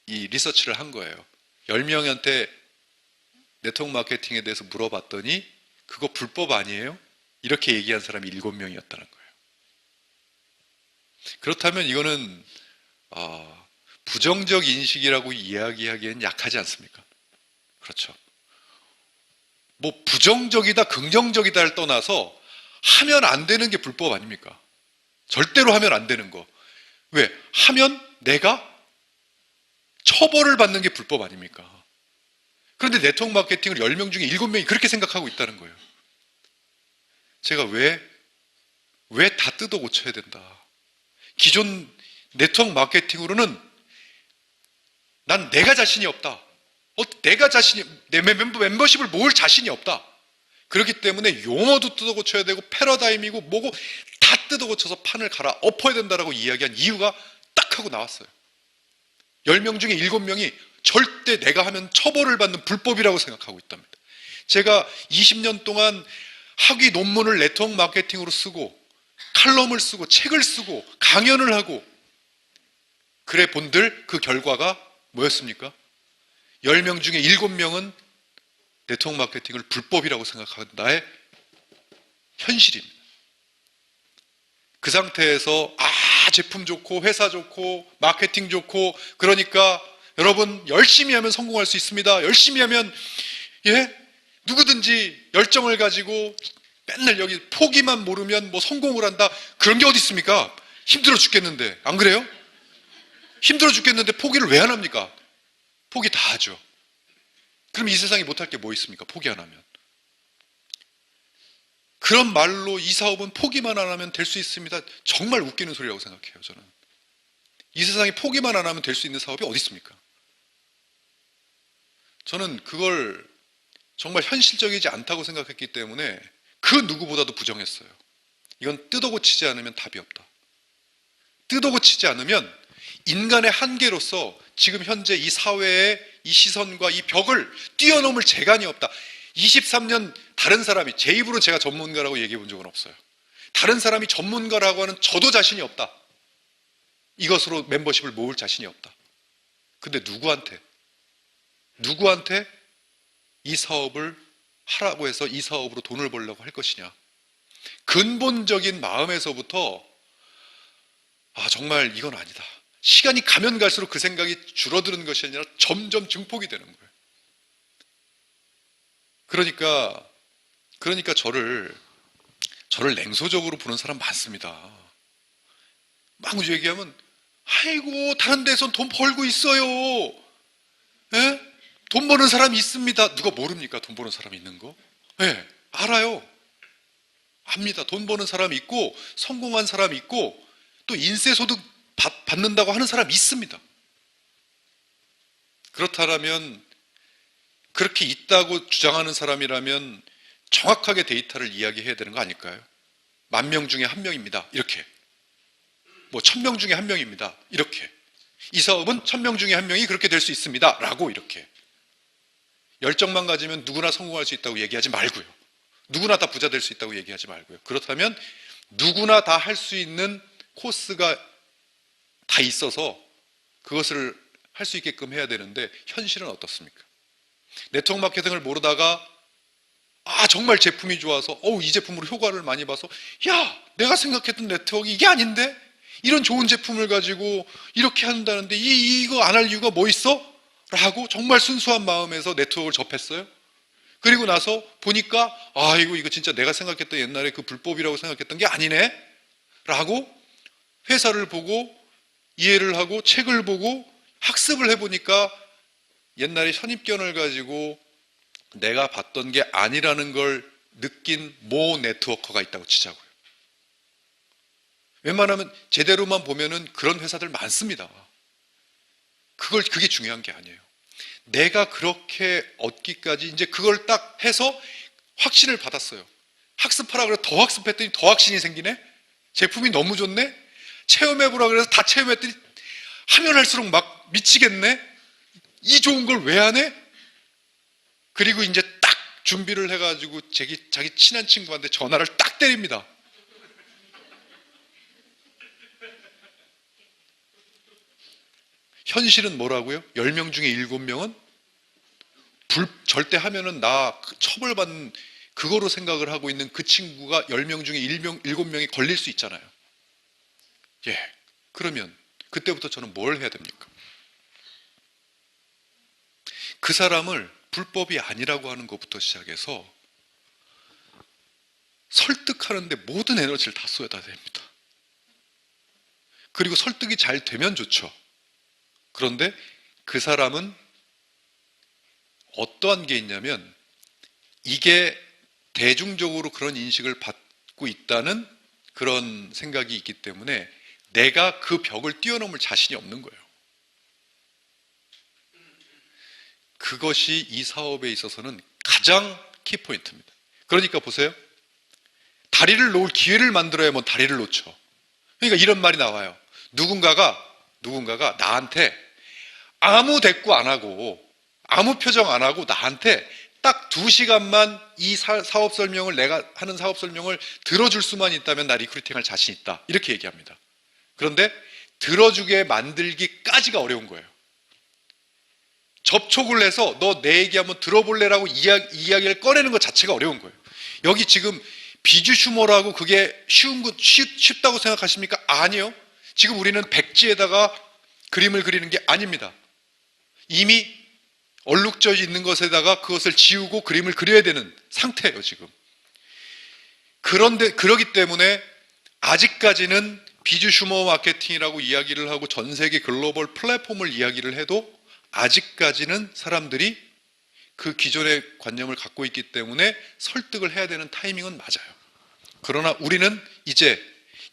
이 리서치를 한 거예요. 10명한테 네트워크 마케팅에 대해서 물어봤더니 그거 불법 아니에요? 이렇게 얘기한 사람이 7명이었다는 거예요. 그렇다면 이거는 부정적 인식이라고 이야기하기엔 약하지 않습니까? 그렇죠. 뭐 부정적이다 긍정적이다를 떠나서 하면 안 되는 게 불법 아닙니까? 절대로 하면 안 되는 거. 왜? 하면 내가 처벌을 받는 게 불법 아닙니까? 그런데 네트워크 마케팅을 10명 중에 7명이 그렇게 생각하고 있다는 거예요. 제가 왜 다 뜯어 고쳐야 된다. 기존 네트워크 마케팅으로는 난 내가 자신이 없다. 내 멤버십을 모을 자신이 없다. 그렇기 때문에 용어도 뜯어 고쳐야 되고 패러다임이고 뭐고 다 뜯어 고쳐서 판을 갈아 엎어야 된다라고 이야기한 이유가 딱 하고 나왔어요. 10명 중에 7명이 절대 내가 하면 처벌을 받는 불법이라고 생각하고 있답니다. 제가 20년 동안 학위 논문을 네트워크 마케팅으로 쓰고 칼럼을 쓰고 책을 쓰고 강연을 하고 그래 본들 그 결과가 뭐였습니까? 10명 중에 7명은 네트워크 마케팅을 불법이라고 생각하는 나의 현실입니다. 그 상태에서 제품 좋고 회사 좋고 마케팅 좋고 그러니까 여러분 열심히 하면 성공할 수 있습니다. 열심히 하면 누구든지 열정을 가지고 맨날 여기 포기만 모르면 뭐 성공을 한다. 그런 게 어디 있습니까? 힘들어 죽겠는데 안 그래요? 힘들어 죽겠는데 포기를 왜 안 합니까? 포기 다 하죠. 그럼 이 세상에 못할 게 뭐 있습니까? 포기 안 하면. 그런 말로 이 사업은 포기만 안 하면 될 수 있습니다. 정말 웃기는 소리라고 생각해요. 저는. 이 세상에 포기만 안 하면 될 수 있는 사업이 어디 있습니까? 저는 그걸 정말 현실적이지 않다고 생각했기 때문에 그 누구보다도 부정했어요. 이건 뜯어고치지 않으면 답이 없다. 뜯어고치지 않으면 인간의 한계로서 지금 현재 이 사회의 이 시선과 이 벽을 뛰어넘을 재간이 없다. 23년 다른 사람이 제 입으로 제가 전문가라고 얘기해 본 적은 없어요. 다른 사람이 전문가라고 하는 저도 자신이 없다. 이것으로 멤버십을 모을 자신이 없다. 근데 누구한테 이 사업을 하라고 해서 이 사업으로 돈을 벌려고 할 것이냐. 근본적인 마음에서부터 정말 이건 아니다. 시간이 가면 갈수록 그 생각이 줄어드는 것이 아니라 점점 증폭이 되는 거예요. 그러니까 저를 냉소적으로 보는 사람 많습니다. 막 얘기하면 아이고 다른 데선 돈 벌고 있어요. 돈 버는 사람이 있습니다. 누가 모릅니까? 돈 버는 사람이 있는 거? 알아요. 압니다. 돈 버는 사람이 있고 성공한 사람이 있고 또 인세소득 받는다고 하는 사람이 있습니다. 그렇다면 그렇게 있다고 주장하는 사람이라면 정확하게 데이터를 이야기해야 되는 거 아닐까요? 10,000명 중에 1명입니다. 이렇게. 1,000명 중에 1명입니다. 이렇게. 이 사업은 1,000명 중에 1명이 그렇게 될 수 있습니다. 라고 이렇게. 열정만 가지면 누구나 성공할 수 있다고 얘기하지 말고요. 누구나 다 부자 될 수 있다고 얘기하지 말고요. 그렇다면 누구나 다 할 수 있는 코스가 다 있어서 그것을 할 수 있게끔 해야 되는데 현실은 어떻습니까? 네트워크 마케팅을 모르다가 정말 제품이 좋아서 이 제품으로 효과를 많이 봐서 내가 생각했던 네트워크 이게 아닌데? 이런 좋은 제품을 가지고 이렇게 한다는데 이거 안 할 이유가 뭐 있어? 라고 정말 순수한 마음에서 네트워크를 접했어요. 그리고 나서 보니까 이거 진짜 내가 생각했던 옛날에 그 불법이라고 생각했던 게 아니네? 라고 회사를 보고 이해를 하고 책을 보고 학습을 해보니까 옛날에 선입견을 가지고 내가 봤던 게 아니라는 걸 느낀 모 네트워커가 있다고 치자고요. 웬만하면 제대로만 보면은 그런 회사들 많습니다. 그게 중요한 게 아니에요. 내가 그렇게 얻기까지 이제 그걸 딱 해서 확신을 받았어요. 학습하라 그래서 더 학습했더니 더 확신이 생기네? 제품이 너무 좋네? 체험해보라 그래서 다 체험했더니 하면 할수록 막 미치겠네? 이 좋은 걸 왜 안 해? 그리고 이제 딱 준비를 해가지고 자기 친한 친구한테 전화를 딱 때립니다. 현실은 뭐라고요? 10명 중에 7명은 절대 하면은 나 처벌받는 그거로 생각을 하고 있는 그 친구가 10명 중에 7명이 걸릴 수 있잖아요. 그러면 그때부터 저는 뭘 해야 됩니까? 그 사람을 불법이 아니라고 하는 것부터 시작해서 설득하는데 모든 에너지를 다 쏟아야 됩니다. 그리고 설득이 잘 되면 좋죠. 그런데 그 사람은 어떠한 게 있냐면 이게 대중적으로 그런 인식을 받고 있다는 그런 생각이 있기 때문에 내가 그 벽을 뛰어넘을 자신이 없는 거예요. 그것이 이 사업에 있어서는 가장 키포인트입니다. 그러니까 보세요. 다리를 놓을 기회를 만들어야만 다리를 놓죠. 그러니까 이런 말이 나와요. 누군가가 나한테 아무 대꾸 안 하고 아무 표정 안 하고 나한테 딱 2시간만 이 사업 설명을 내가 하는 사업 설명을 들어줄 수만 있다면 나 리크루팅할 자신 있다. 이렇게 얘기합니다. 그런데 들어주게 만들기까지가 어려운 거예요. 접촉을 해서 너 내 얘기 한번 들어볼래라고 이야기를 꺼내는 것 자체가 어려운 거예요. 여기 지금 비주 슈머라고 그게 쉽다고 생각하십니까? 아니요. 지금 우리는 백지에다가 그림을 그리는 게 아닙니다. 이미 얼룩져 있는 것에다가 그것을 지우고 그림을 그려야 되는 상태예요, 지금. 그러기 때문에 아직까지는 비주 슈머 마케팅이라고 이야기를 하고 전 세계 글로벌 플랫폼을 이야기를 해도 아직까지는 사람들이 그 기존의 관념을 갖고 있기 때문에 설득을 해야 되는 타이밍은 맞아요. 그러나 우리는 이제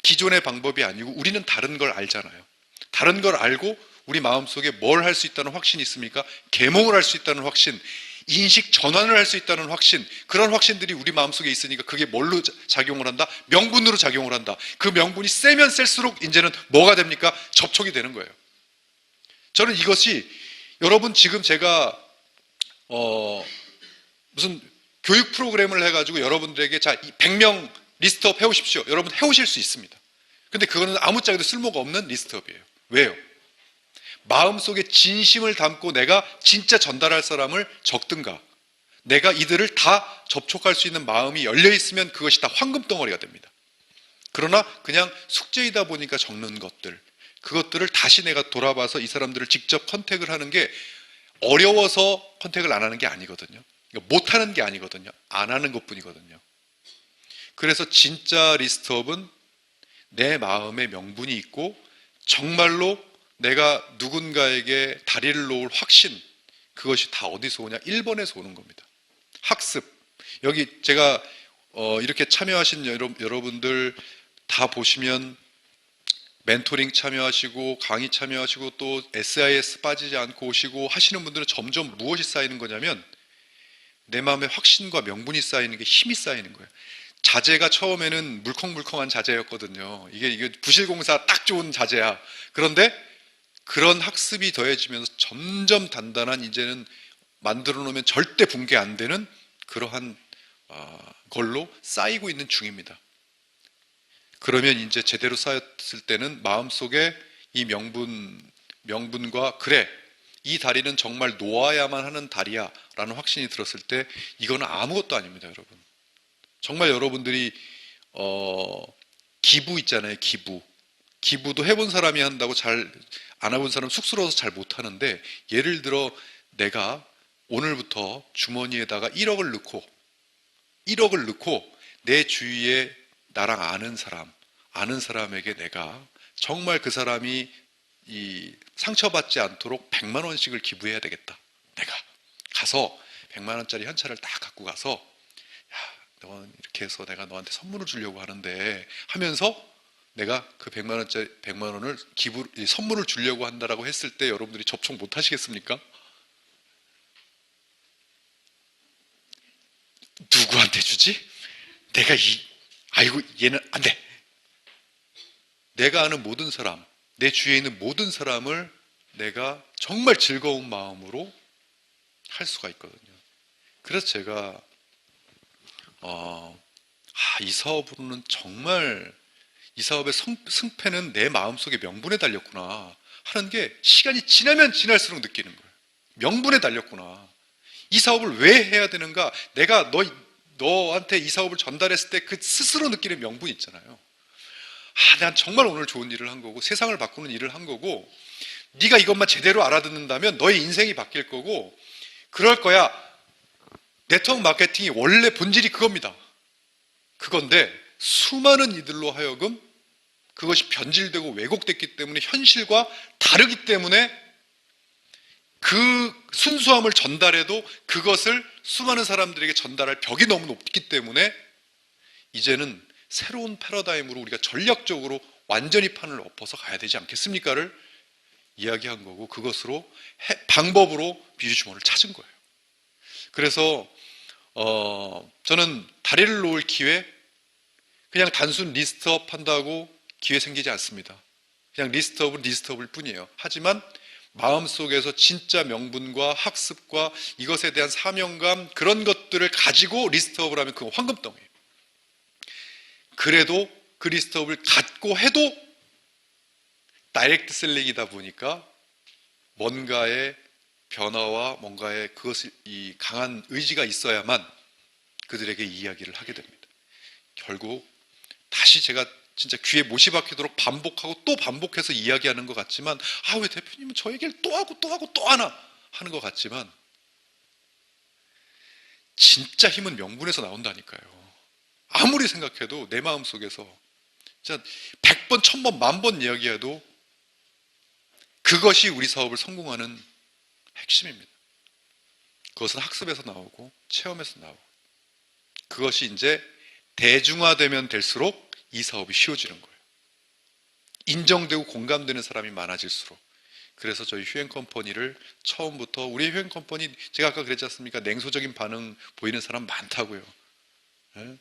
기존의 방법이 아니고 우리는 다른 걸 알잖아요. 다른 걸 알고 우리 마음속에 뭘 할 수 있다는 확신이 있습니까? 계몽을 할 수 있다는 확신, 인식 전환을 할 수 있다는 확신, 그런 확신들이 우리 마음속에 있으니까 그게 뭘로 작용을 한다? 명분으로 작용을 한다. 그 명분이 세면 셀수록 이제는 뭐가 됩니까? 접촉이 되는 거예요. 저는 이것이 여러분 지금 제가 무슨 교육 프로그램을 해가지고 여러분들에게 자 100명 리스트업 해오십시오. 여러분 해오실 수 있습니다. 근데 그거는 아무짝에도 쓸모가 없는 리스트업이에요. 왜요? 마음속에 진심을 담고 내가 진짜 전달할 사람을 적든가 내가 이들을 다 접촉할 수 있는 마음이 열려 있으면 그것이 다 황금덩어리가 됩니다. 그러나 그냥 숙제이다 보니까 적는 것들, 그것들을 다시 내가 돌아봐서 이 사람들을 직접 컨택을 하는 게 어려워서 컨택을 안 하는 게 아니거든요. 못하는 게 아니거든요. 안 하는 것뿐이거든요. 그래서 진짜 리스트업은 내 마음에 명분이 있고 정말로 내가 누군가에게 다리를 놓을 확신, 그것이 다 어디서 오냐? 1번에서 오는 겁니다. 학습. 여기 제가 이렇게 참여하신 여러분들 다 보시면 멘토링 참여하시고 강의 참여하시고 또 SIS 빠지지 않고 오시고 하시는 분들은 점점 무엇이 쌓이는 거냐면 내 마음에 확신과 명분이 쌓이는 게 힘이 쌓이는 거예요. 자재가 처음에는 물컹물컹한 자재였거든요. 이게 부실공사 딱 좋은 자재야. 그런데 그런 학습이 더해지면서 점점 단단한 이제는 만들어 놓으면 절대 붕괴 안 되는 그러한 걸로 쌓이고 있는 중입니다. 그러면 이제 제대로 쌓였을 때는 마음속에 이 명분과 그래 이 다리는 정말 놓아야만 하는 다리야 라는 확신이 들었을 때 이거는 아무것도 아닙니다. 여러분 정말 여러분들이 기부 있잖아요. 기부도 해본 사람이 한다고 잘 안 해본 사람은 쑥스러워서 잘 못하는데 예를 들어 내가 오늘부터 주머니에다가 1억을 넣고 내 주위에 나랑 아는 사람에게 내가 정말 그 사람이 상처받지 않도록 100만 원씩을 기부해야 되겠다. 내가 가서 100만 원짜리 현찰을 딱 갖고 가서 야, 너 이렇게 해서 내가 너한테 선물을 주려고 하는데 하면서 내가 그 100만 원을 선물을 주려고 한다라고 했을 때 여러분들이 접촉 못 하시겠습니까? 누구한테 주지? 아이고 얘는 안 돼. 내가 아는 모든 사람, 내 주위에 있는 모든 사람을 내가 정말 즐거운 마음으로 할 수가 있거든요. 그래서 제가 이 사업으로는 정말 이 사업의 승패는 내 마음속에 명분에 달렸구나 하는 게 시간이 지나면 지날수록 느끼는 거예요. 명분에 달렸구나. 이 사업을 왜 해야 되는가? 내가 너한테 이 사업을 전달했을 때 그 스스로 느끼는 명분이 있잖아요. 난 정말 오늘 좋은 일을 한 거고 세상을 바꾸는 일을 한 거고 네가 이것만 제대로 알아듣는다면 너의 인생이 바뀔 거고 그럴 거야. 네트워크 마케팅이 원래 본질이 그겁니다. 그건데 수많은 이들로 하여금 그것이 변질되고 왜곡됐기 때문에 현실과 다르기 때문에 그 순수함을 전달해도 그것을 수많은 사람들에게 전달할 벽이 너무 높기 때문에 이제는 새로운 패러다임으로 우리가 전략적으로 완전히 판을 엎어서 가야 되지 않겠습니까를 이야기한 거고 방법으로 비주주머니를 찾은 거예요. 그래서 저는 다리를 놓을 기회, 그냥 단순 리스트업 한다고 기회 생기지 않습니다. 그냥 리스트업은 리스트업일 뿐이에요. 하지만 마음속에서 진짜 명분과 학습과 이것에 대한 사명감, 그런 것들을 가지고 리스트업을 하면 그건 황금덩이에요. 그래도 그 리스트업을 갖고 해도 다이렉트 셀링이다 보니까 뭔가의 변화와 뭔가의 그것을, 이 강한 의지가 있어야만 그들에게 이야기를 하게 됩니다. 결국 다시 제가 진짜 귀에 못이 박히도록 반복하고 또 반복해서 이야기하는 것 같지만, 왜 대표님은 저 얘기를 또 하고 또 하고 또 하나 하는 것 같지만, 진짜 힘은 명분에서 나온다니까요. 아무리 생각해도 내 마음속에서 진짜 100번, 1000번, 10,000번 이야기해도 그것이 우리 사업을 성공하는 핵심입니다. 그것은 학습에서 나오고 체험에서 나오고, 그것이 이제 대중화되면 될수록 이 사업이 쉬워지는 거예요. 인정되고 공감되는 사람이 많아질수록. 그래서 저희 휴행컴퍼니를 처음부터, 우리 휴행컴퍼니 제가 아까 그랬지 않습니까? 냉소적인 반응 보이는 사람 많다고요. 예?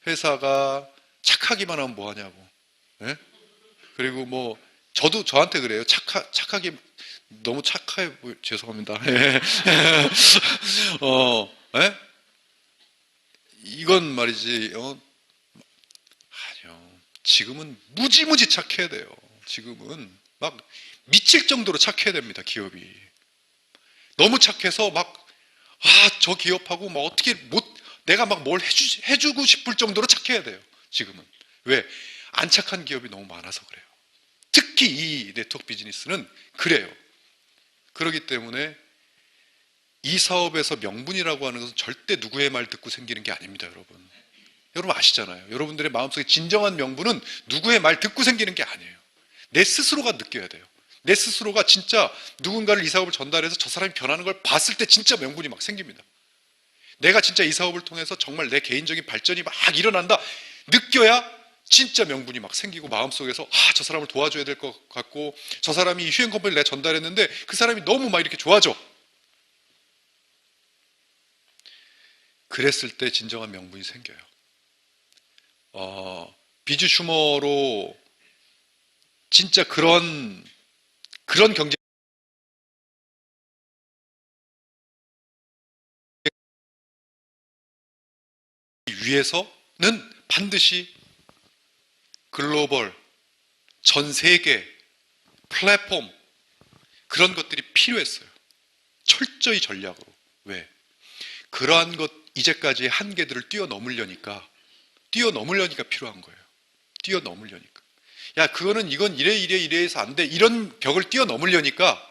회사가 착하기만 하면 뭐하냐고. 예? 그리고 뭐 저도 저한테 그래요. 착하게 너무 착해 죄송합니다. 예? 이건 말이지. 아니요. 지금은 무지무지 착해야 돼요. 지금은 막 미칠 정도로 착해야 됩니다. 기업이 너무 착해서 저 기업하고 막 어떻게 못, 내가 막 뭘 해주고 싶을 정도로 착해야 돼요. 지금은. 왜? 안 착한 기업이 너무 많아서 그래요. 특히 이 네트워크 비즈니스는 그래요. 그렇기 때문에 이 사업에서 명분이라고 하는 것은 절대 누구의 말 듣고 생기는 게 아닙니다, 여러분. 여러분 아시잖아요. 여러분들의 마음속에 진정한 명분은 누구의 말 듣고 생기는 게 아니에요. 내 스스로가 느껴야 돼요. 내 스스로가 진짜 누군가를 이 사업을 전달해서 저 사람이 변하는 걸 봤을 때 진짜 명분이 막 생깁니다. 내가 진짜 이 사업을 통해서 정말 내 개인적인 발전이 막 일어난다 느껴야 진짜 명분이 막 생기고, 마음속에서 저 사람을 도와줘야 될 것 같고, 저 사람이 휴행 컴퍼니를 내가 전달했는데 그 사람이 너무 막 이렇게 좋아져. 그랬을 때 진정한 명분이 생겨요. 비주 슈머로 진짜 그런 경쟁 위해서는 반드시 글로벌, 전 세계 플랫폼, 그런 것들이 필요했어요. 철저히 전략으로. 왜? 그러한 것, 이제까지의 한계들을 뛰어넘으려니까 필요한 거예요. 뛰어넘으려니까. 야, 그거는 이건 이래 해서 안 돼. 이런 벽을 뛰어넘으려니까,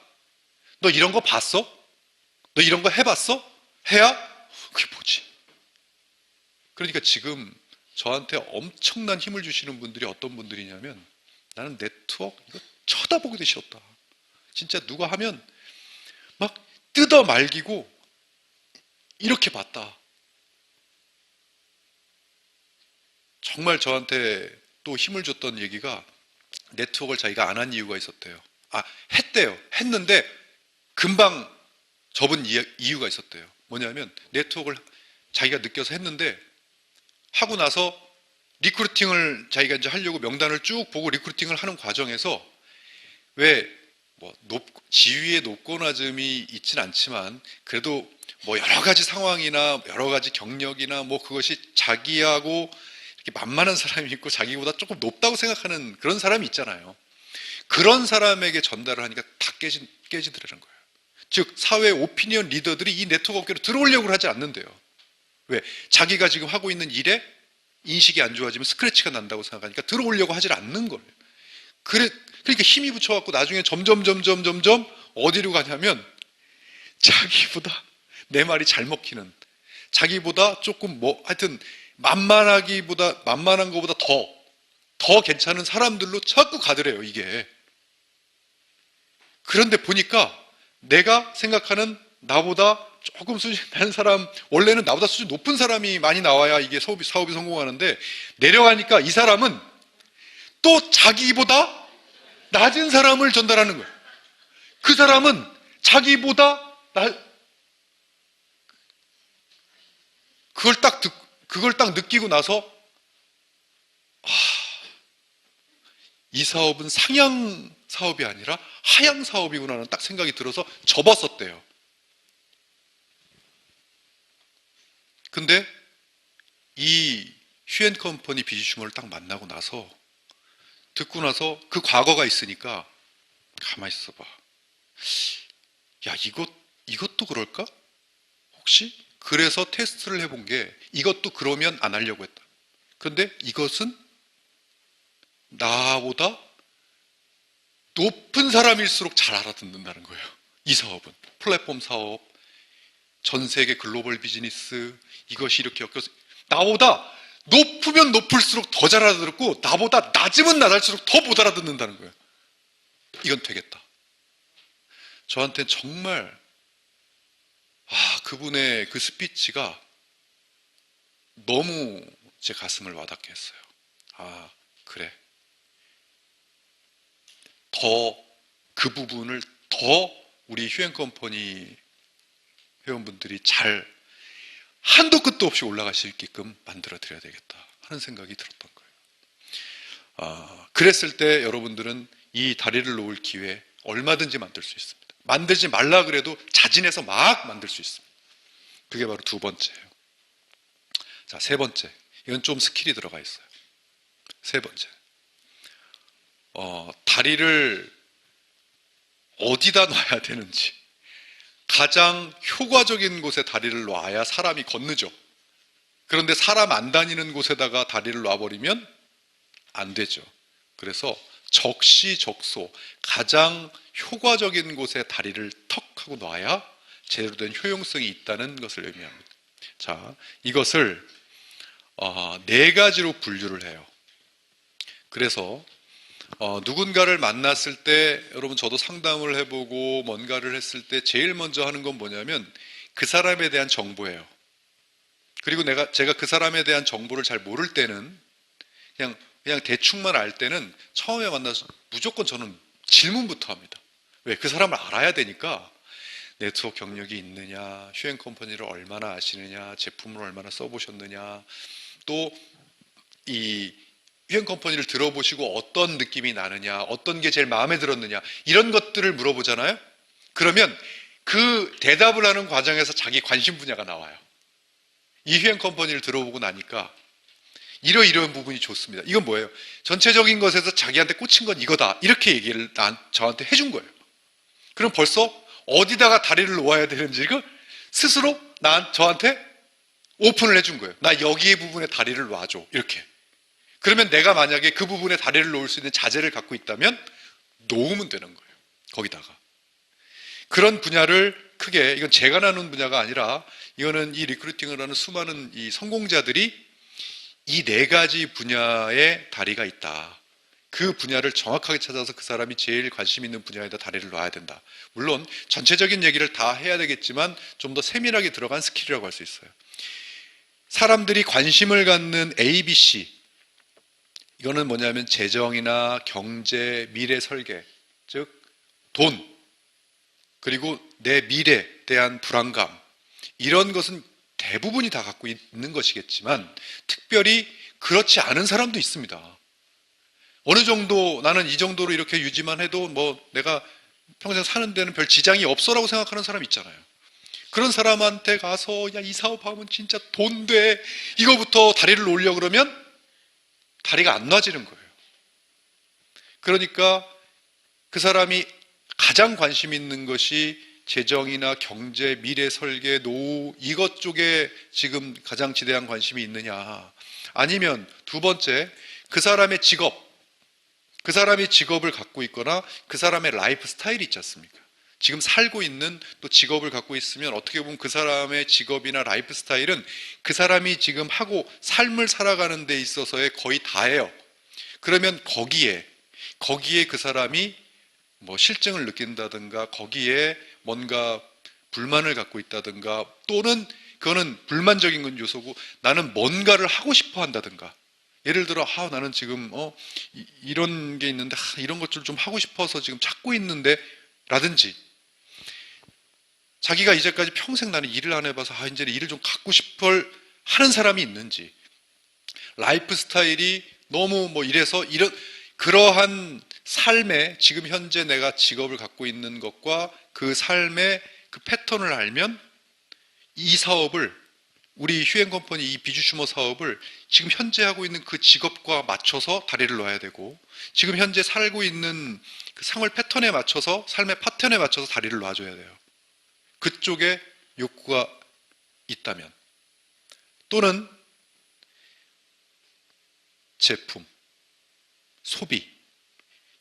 너 이런 거 봤어? 너 이런 거 해봤어? 해야? 그게 뭐지? 그러니까 지금 저한테 엄청난 힘을 주시는 분들이 어떤 분들이냐면, 나는 네트워크 이거 쳐다보기도 싫었다. 진짜 누가 하면 막 뜯어 말기고 이렇게 봤다. 정말 저한테 또 힘을 줬던 얘기가, 네트워크를 자기가 안 한 이유가 있었대요. 했대요. 했는데 금방 접은 이유가 있었대요. 뭐냐면, 네트워크를 자기가 느껴서 했는데 하고 나서 리크루팅을 자기가 이제 하려고 명단을 쭉 보고 리크루팅을 하는 과정에서, 왜 지위의 높고낮음이 있진 않지만 그래도 뭐 여러 가지 상황이나 여러 가지 경력이나 뭐 그것이 자기하고 이렇게 만만한 사람이 있고 자기보다 조금 높다고 생각하는 그런 사람이 있잖아요. 그런 사람에게 전달을 하니까 다 깨지더라는 거예요. 즉 사회 오피니언 리더들이 이 네트워크 업계로 들어오려고 하지 않는데요. 왜? 자기가 지금 하고 있는 일에 인식이 안 좋아지면 스크래치가 난다고 생각하니까 들어오려고 하질 않는 거예요. 그러니까 힘이 붙여갖고 나중에 점점 어디로 가냐면, 자기보다 내 말이 잘 먹히는, 자기보다 조금 하여튼 만만한 것보다 더 괜찮은 사람들로 자꾸 가더래요, 이게. 그런데 보니까 내가 생각하는 나보다 조금 수준 낮은 사람, 원래는 나보다 수준 높은 사람이 많이 나와야 이게 사업이 성공하는데, 내려가니까 이 사람은 또 자기보다 낮은 사람을 전달하는 거예요. 그 사람은 자기보다 그걸 딱 느끼고 나서 이 사업은 상향 사업이 아니라 하향 사업이구나라는 딱 생각이 들어서 접었었대요. 근데 이 휴앤컴퍼니 비즈슈머를 딱 만나고 나서 듣고 나서 그 과거가 있으니까 가만히 있어봐. 야, 이것도 그럴까? 혹시? 그래서 테스트를 해본 게 이것도 그러면 안 하려고 했다. 그런데 이것은 나보다 높은 사람일수록 잘 알아듣는다는 거예요. 이 사업은. 플랫폼 사업, 전 세계 글로벌 비즈니스, 이것이 이렇게 엮여서 나보다 높으면 높을수록 더 잘 알아듣고 나보다 낮으면 낮을수록 더 못 알아듣는다는 거예요. 이건 되겠다. 저한테는 정말 그분의 그 스피치가 너무 제 가슴을 와닿게 했어요. 그래. 그 부분을 더 우리 휴앤컴퍼니 회원분들이 잘 한도 끝도 없이 올라갈 수 있게끔 만들어 드려야 되겠다 하는 생각이 들었던 거예요. 그랬을 때 여러분들은 이 다리를 놓을 기회 얼마든지 만들 수 있습니다. 만들지 말라 그래도 자진해서 막 만들 수 있습니다. 그게 바로 두 번째예요. 자, 세 번째. 이건 좀 스킬이 들어가 있어요. 세 번째. 다리를 어디다 놔야 되는지. 가장 효과적인 곳에 다리를 놔야 사람이 걷는죠. 그런데 사람 안 다니는 곳에다가 다리를 놔버리면 안 되죠. 그래서 적시적소, 가장 효과적인 곳에 다리를 턱 하고 놔야 제대로 된 효용성이 있다는 것을 의미합니다. 자, 이것을 네 가지로 분류를 해요. 그래서 누군가를 만났을 때, 여러분 저도 상담을 해보고 뭔가를 했을 때 제일 먼저 하는 건 뭐냐면 그 사람에 대한 정보예요. 그리고 제가 그 사람에 대한 정보를 잘 모를 때는 그냥 대충만 알 때는 처음에 만나서 무조건 저는 질문부터 합니다. 왜? 그 사람을 알아야 되니까. 네트워크 경력이 있느냐, 휴앤컴퍼니를 얼마나 아시느냐, 제품을 얼마나 써보셨느냐, 또 이 휴앤컴퍼니를 들어보시고 어떤 느낌이 나느냐, 어떤 게 제일 마음에 들었느냐, 이런 것들을 물어보잖아요. 그러면 그 대답을 하는 과정에서 자기 관심 분야가 나와요. 이 휴앤컴퍼니를 들어보고 나니까 이러이러한 부분이 좋습니다. 이건 뭐예요? 전체적인 것에서 자기한테 꽂힌 건 이거다. 이렇게 얘기를 저한테 해준 거예요. 그럼 벌써 어디다가 다리를 놓아야 되는지를 스스로 저한테 오픈을 해준 거예요. 나 여기 부분에 다리를 놔줘. 이렇게. 그러면 내가 만약에 그 부분에 다리를 놓을 수 있는 자재를 갖고 있다면 놓으면 되는 거예요. 거기다가. 그런 분야를 크게, 이건 제가 나눈 분야가 아니라 이거는 이 리크루팅을 하는 수많은 이 성공자들이 이 네 가지 분야에 다리가 있다. 그 분야를 정확하게 찾아서 그 사람이 제일 관심 있는 분야에다 다리를 놔야 된다. 물론 전체적인 얘기를 다 해야 되겠지만 좀 더 세밀하게 들어간 스킬이라고 할 수 있어요. 사람들이 관심을 갖는 ABC, 이거는 뭐냐면 재정이나 경제, 미래 설계, 즉 돈, 그리고 내 미래에 대한 불안감, 이런 것은 대부분이 다 갖고 있는 것이겠지만 특별히 그렇지 않은 사람도 있습니다. 어느 정도 나는 이 정도로 이렇게 유지만 해도 뭐 내가 평생 사는 데는 별 지장이 없어라고 생각하는 사람 있잖아요. 그런 사람한테 가서 야, 이 사업하면 진짜 돈 돼. 이거부터 다리를 놓으려고 그러면 다리가 안 놔지는 거예요. 그러니까 그 사람이 가장 관심 있는 것이 재정이나 경제, 미래 설계, 노후, 이것 쪽에 지금 가장 지대한 관심이 있느냐. 아니면 두 번째, 그 사람의 직업, 그 사람이 직업을 갖고 있거나 그 사람의 라이프 스타일이 있지 않습니까? 지금 살고 있는 또 직업을 갖고 있으면 어떻게 보면 그 사람의 직업이나 라이프 스타일은 그 사람이 지금 하고 삶을 살아가는 데 있어서의 거의 다예요. 그러면 거기에 그 사람이 뭐 실증을 느낀다든가 거기에 뭔가 불만을 갖고 있다든가 또는 그거는 불만적인 건 요소고 나는 뭔가를 하고 싶어 한다든가 예를 들어 나는 지금 이런 게 있는데 이런 것들 좀 하고 싶어서 지금 찾고 있는데 라든지 자기가 이제까지 평생 나는 일을 안 해봐서 이제 일을 좀 갖고 싶어 하는 사람이 있는지, 라이프 스타일이 너무 뭐 이래서 그러한 삶에 지금 현재 내가 직업을 갖고 있는 것과 그 삶의 그 패턴을 알면 이 사업을, 우리 휴앤컴퍼니 이 비주슈머 사업을 지금 현재 하고 있는 그 직업과 맞춰서 다리를 놓아야 되고, 지금 현재 살고 있는 그 생활 패턴에 맞춰서, 삶의 파턴에 맞춰서 다리를 놔줘야 돼요. 그쪽에 욕구가 있다면, 또는 제품, 소비,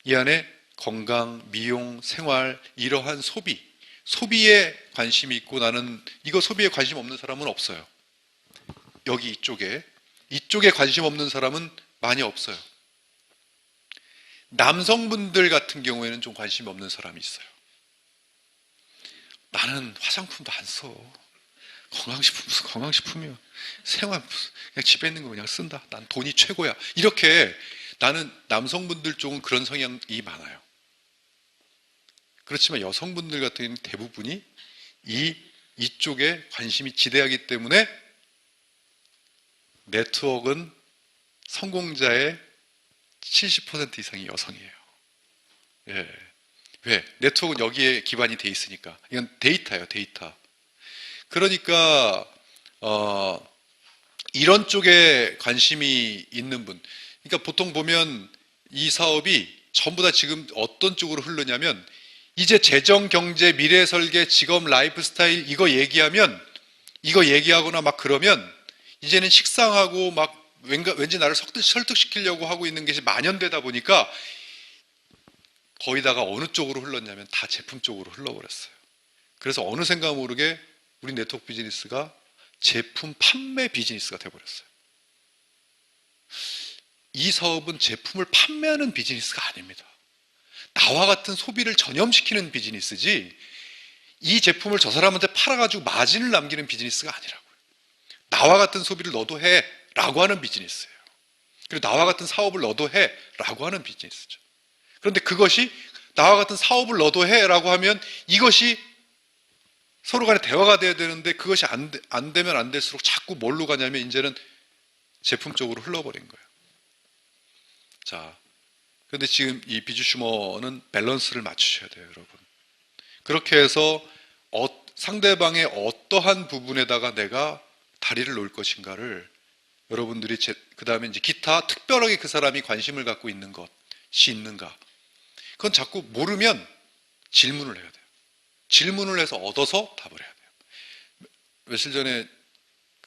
이 안에 건강, 미용, 생활, 이러한 소비에 관심이 있고, 나는 이거 소비에 관심 없는 사람은 없어요. 여기 이쪽에 관심 없는 사람은 많이 없어요. 남성분들 같은 경우에는 좀 관심이 없는 사람이 있어요. 나는 화장품도 안 써. 건강식품이요. 생활, 그냥 집에 있는 거 그냥 쓴다. 난 돈이 최고야. 이렇게, 나는 남성분들 쪽은 그런 성향이 많아요. 그렇지만 여성분들 같은 경우는 대부분이 이쪽에 관심이 지대하기 때문에 네트워크는 성공자의 70% 이상이 여성이에요. 예. 왜? 네트워크는 여기에 기반이 돼 있으니까. 이건 데이터예요, 데이터. 그러니까 이런 쪽에 관심이 있는 분, 그러니까 보통 보면 이 사업이 전부 다 지금 어떤 쪽으로 흐르냐면, 이제 재정, 경제, 미래 설계, 직업, 라이프 스타일 이거 얘기하거나 막 그러면 이제는 식상하고 막 왠지 나를 설득시키려고 하고 있는 것이 만연되다 보니까 거의다가 어느 쪽으로 흘렀냐면 다 제품 쪽으로 흘러버렸어요. 그래서 어느샌가 모르게 우리 네트워크 비즈니스가 제품 판매 비즈니스가 돼버렸어요. 이 사업은 제품을 판매하는 비즈니스가 아닙니다. 나와 같은 소비를 전염시키는 비즈니스지, 이 제품을 저 사람한테 팔아가지고 마진을 남기는 비즈니스가 아니라고요. 나와 같은 소비를 너도 해 라고 하는 비즈니스예요. 그리고 나와 같은 사업을 너도 해 라고 하는 비즈니스죠. 그런데 그것이 나와 같은 사업을 너도 해 라고 하면 이것이 서로 간에 대화가 돼야 되는데, 그것이 안 되면 안 될수록 자꾸 뭘로 가냐면 이제는 제품 쪽으로 흘러버린 거예요. 자, 그런데 지금 이 비주슈머는 밸런스를 맞추셔야 돼요, 여러분. 그렇게 해서 상대방의 어떠한 부분에다가 내가 다리를 놓을 것인가를 여러분들이 그 다음에 이제 기타 특별하게 그 사람이 관심을 갖고 있는 것이 있는가, 그건 자꾸 모르면 질문을 해야 돼요. 질문을 해서 얻어서 답을 해야 돼요. 며칠 전에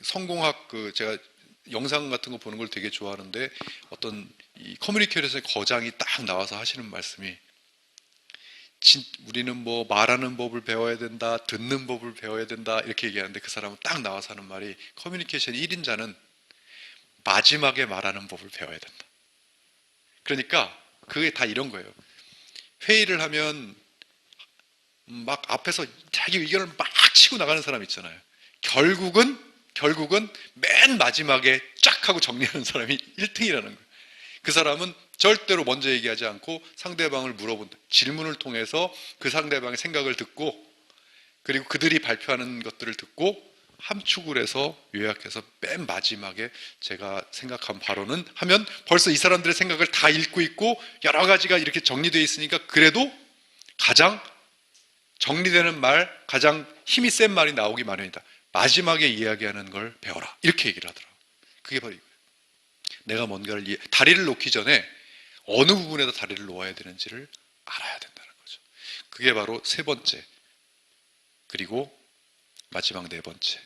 성공학 제가 영상 같은 거 보는 걸 되게 좋아하는데, 어떤 이 커뮤니케이션의 거장이 딱 나와서 하시는 말씀이, 우리는 뭐 말하는 법을 배워야 된다, 듣는 법을 배워야 된다, 이렇게 얘기하는데, 그 사람은 딱 나와서 하는 말이, 커뮤니케이션 1인자는 마지막에 말하는 법을 배워야 된다. 그러니까 그게 다 이런 거예요. 회의를 하면 막 앞에서 자기 의견을 막 치고 나가는 사람 있잖아요. 결국은 맨 마지막에 쫙 하고 정리하는 사람이 1등이라는 거예요. 그 사람은 절대로 먼저 얘기하지 않고 상대방을 물어본다. 질문을 통해서 그 상대방의 생각을 듣고, 그리고 그들이 발표하는 것들을 듣고 함축을 해서 요약해서 맨 마지막에 제가 생각한 바로는 하면, 벌써 이 사람들의 생각을 다 읽고 있고 여러 가지가 이렇게 정리되어 있으니까, 그래도 가장 정리되는 말, 가장 힘이 센 말이 나오기 마련이다. 마지막에 이야기하는 걸 배워라, 이렇게 얘기를 하더라고요. 그게 바로 이거예요. 내가 뭔가를 다리를 놓기 전에 어느 부분에다 다리를 놓아야 되는지를 알아야 된다는 거죠. 그게 바로 세 번째, 그리고 마지막 네 번째.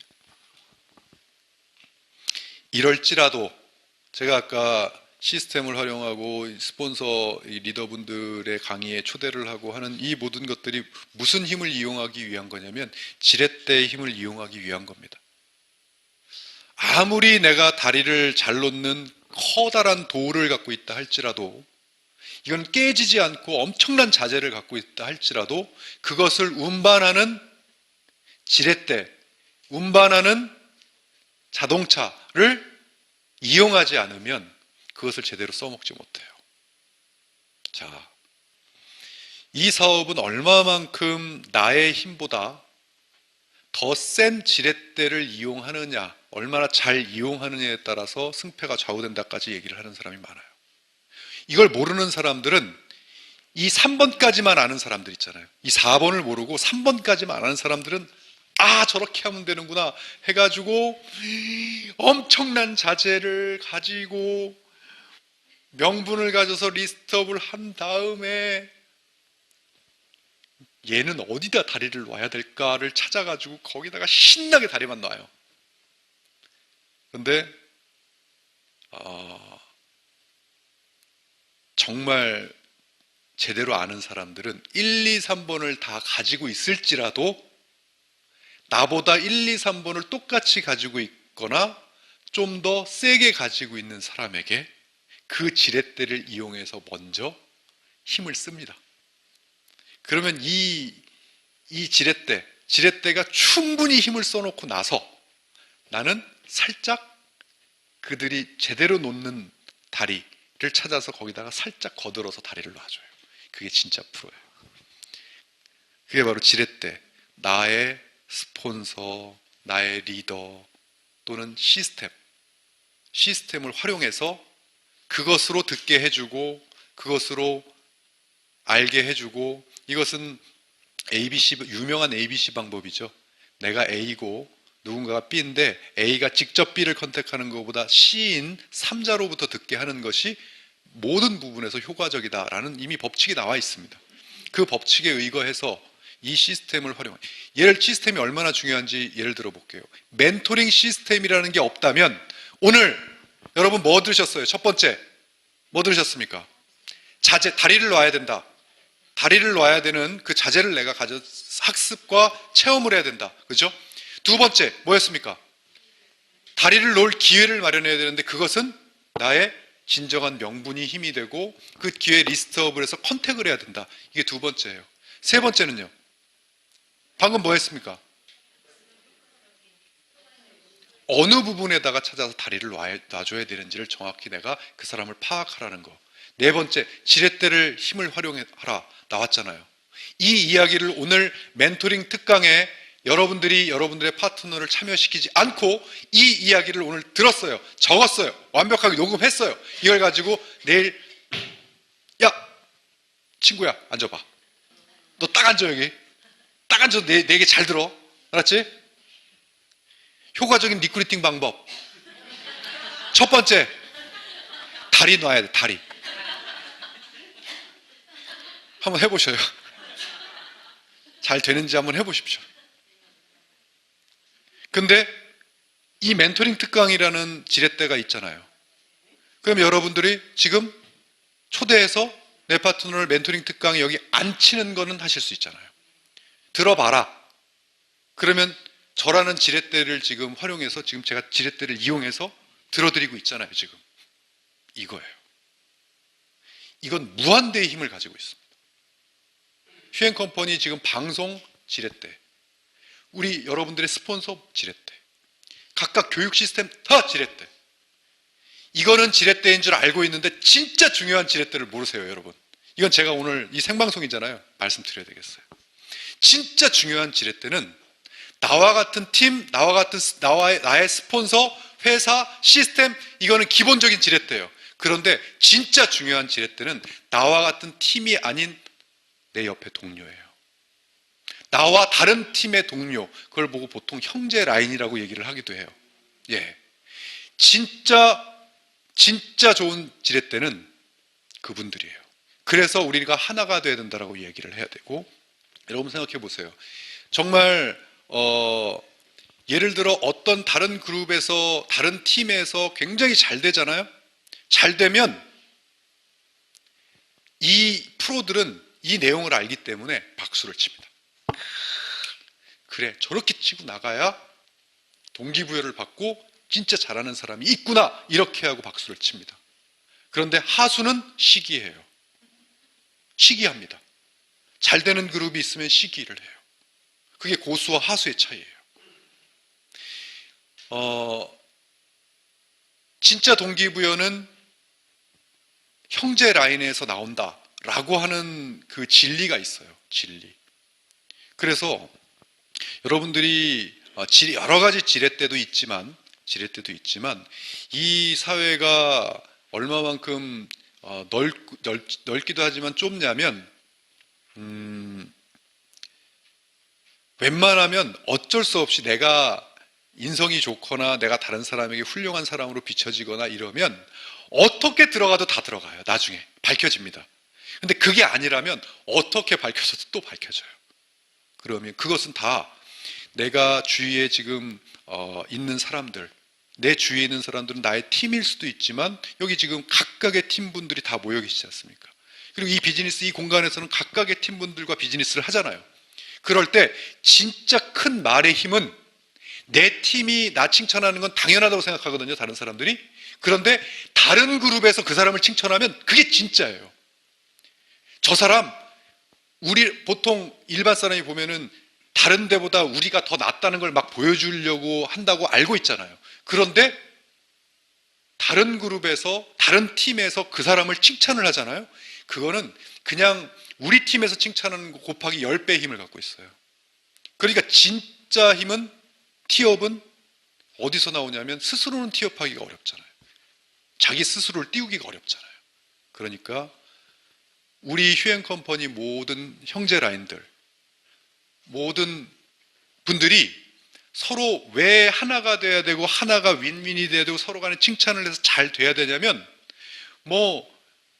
이럴지라도, 제가 아까 시스템을 활용하고 스폰서 리더분들의 강의에 초대를 하고 하는 이 모든 것들이 무슨 힘을 이용하기 위한 거냐면, 지렛대의 힘을 이용하기 위한 겁니다. 아무리 내가 다리를 잘 놓는 커다란 돌을 갖고 있다 할지라도, 이건 깨지지 않고 엄청난 자재를 갖고 있다 할지라도, 그것을 운반하는 지렛대, 운반하는 자동차를 이용하지 않으면 그것을 제대로 써먹지 못해요. 자, 이 사업은 얼마만큼 나의 힘보다 더 센 지렛대를 이용하느냐, 얼마나 잘 이용하느냐에 따라서 승패가 좌우된다까지 얘기를 하는 사람이 많아요. 이걸 모르는 사람들은 이 3번까지만 아는 사람들 있잖아요. 이 4번을 모르고 3번까지만 아는 사람들은 아, 저렇게 하면 되는구나 해가지고 엄청난 자재를 가지고 명분을 가져서 리스트업을 한 다음에 얘는 어디다 다리를 놔야 될까를 찾아가지고 거기다가 신나게 다리만 놔요. 그런데 정말 제대로 아는 사람들은 1, 2, 3번을 다 가지고 있을지라도 나보다 1, 2, 3번을 똑같이 가지고 있거나 좀 더 세게 가지고 있는 사람에게 그 지렛대를 이용해서 먼저 힘을 씁니다. 그러면 이 지렛대가 충분히 힘을 써놓고 나서 나는 살짝 그들이 제대로 놓는 다리를 찾아서 거기다가 살짝 거들어서 다리를 놔줘요. 그게 진짜 프로예요. 그게 바로 지렛대. 나의 스폰서, 나의 리더 또는 시스템을 활용해서 그것으로 듣게 해주고 그것으로 알게 해주고, 이것은 유명한 ABC 방법이죠. 내가 A고 누군가가 B인데 A가 직접 B를 컨택하는 것보다 C인 3자로부터 듣게 하는 것이 모든 부분에서 효과적이다라는 이미 법칙이 나와 있습니다. 그 법칙에 의거해서 이 시스템을 활용해요. 시스템이 얼마나 중요한지 예를 들어 볼게요. 멘토링 시스템이라는 게 없다면 오늘 여러분 뭐 들으셨어요? 첫 번째 뭐 들으셨습니까? 자재, 다리를 놔야 된다. 다리를 놔야 되는 그 자재를 내가 학습과 체험을 해야 된다. 그죠? 두 번째 뭐였습니까? 다리를 놓을 기회를 마련해야 되는데 그것은 나의 진정한 명분이 힘이 되고 그 기회 리스트업을 해서 컨택을 해야 된다. 이게 두 번째예요. 세 번째는요. 방금 뭐 했습니까? 어느 부분에다가 찾아서 다리를 놔줘야 되는지를 정확히 내가 그 사람을 파악하라는 거. 네 번째, 지렛대를 힘을 활용하라 나왔잖아요. 이 이야기를 오늘 멘토링 특강에 여러분들이 여러분들의 파트너를 참여시키지 않고 이 이야기를 오늘 들었어요. 적었어요. 완벽하게 녹음했어요. 이걸 가지고 내일 야 친구야 앉아봐. 너 딱 앉아 여기. 딱 앉아서 내 얘기 잘 들어. 알았지? 효과적인 리크루팅 방법. 첫 번째, 다리 놔야 돼. 다리. 한번 해보셔요. 잘 되는지 한번 해보십시오. 근데 이 멘토링 특강이라는 지렛대가 있잖아요. 그럼 여러분들이 지금 초대해서 내 파트너를 멘토링 특강에 여기 앉히는 거는 하실 수 있잖아요. 들어봐라. 그러면 저라는 지렛대를 지금 활용해서 지금 제가 지렛대를 이용해서 들어드리고 있잖아요. 지금 이거예요. 이건 무한대의 힘을 가지고 있습니다. 휴앤컴퍼니 지금 방송 지렛대, 우리 여러분들의 스폰서 지렛대, 각각 교육 시스템 다 지렛대. 이거는 지렛대인 줄 알고 있는데 진짜 중요한 지렛대를 모르세요, 여러분. 이건 제가 오늘 이 생방송이잖아요. 말씀드려야 되겠어요. 진짜 중요한 지렛대는 나와 같은 팀, 나의 스폰서, 회사, 시스템, 이거는 기본적인 지렛대예요. 그런데 진짜 중요한 지렛대는 나와 같은 팀이 아닌 내 옆에 동료예요. 나와 다른 팀의 동료, 그걸 보고 보통 형제 라인이라고 얘기를 하기도 해요. 예, 진짜 좋은 지렛대는 그분들이에요. 그래서 우리가 하나가 돼야 된다고 얘기를 해야 되고, 여러분 생각해 보세요. 정말 예를 들어 어떤 다른 그룹에서, 다른 팀에서 굉장히 잘 되잖아요. 잘 되면 이 프로들은 이 내용을 알기 때문에 박수를 칩니다. 그래, 저렇게 치고 나가야 동기부여를 받고 진짜 잘하는 사람이 있구나, 이렇게 하고 박수를 칩니다. 그런데 하수는 시기해요. 시기합니다. 잘 되는 그룹이 있으면 시기를 해요. 그게 고수와 하수의 차이예요. 진짜 동기부여는 형제 라인에서 나온다라고 하는 그 진리가 있어요. 진리. 그래서 여러분들이 여러 가지 지렛대도 있지만 지렛대도 있지만 이 사회가 얼마만큼 넓기도 하지만 좁냐면 웬만하면 어쩔 수 없이 내가 인성이 좋거나 내가 다른 사람에게 훌륭한 사람으로 비춰지거나 이러면 어떻게 들어가도 다 들어가요. 나중에 밝혀집니다. 근데 그게 아니라면 어떻게 밝혀져도 또 밝혀져요. 그러면 그것은 다 내가 주위에 지금 있는 사람들, 내 주위에 있는 사람들은 나의 팀일 수도 있지만 여기 지금 각각의 팀분들이 다 모여 계시지 않습니까? 그리고 이 비즈니스, 이 공간에서는 각각의 팀분들과 비즈니스를 하잖아요. 그럴 때 진짜 큰 말의 힘은 내 팀이 나 칭찬하는 건 당연하다고 생각하거든요, 다른 사람들이. 그런데 다른 그룹에서 그 사람을 칭찬하면 그게 진짜예요. 저 사람, 우리 보통 일반 사람이 보면은 다른 데보다 우리가 더 낫다는 걸 막 보여주려고 한다고 알고 있잖아요. 그런데 다른 그룹에서, 다른 팀에서 그 사람을 칭찬을 하잖아요. 그거는 그냥 우리 팀에서 칭찬하는 거 곱하기 10배의 힘을 갖고 있어요. 그러니까 진짜 힘은, 티업은 어디서 나오냐면 스스로는 티업하기가 어렵잖아요. 자기 스스로를 띄우기가 어렵잖아요. 그러니까 우리 휴앤컴퍼니 모든 형제 라인들, 모든 분들이 서로 왜 하나가 돼야 되고 하나가 윈윈이 돼야 되고 서로 간에 칭찬을 해서 잘 돼야 되냐면 뭐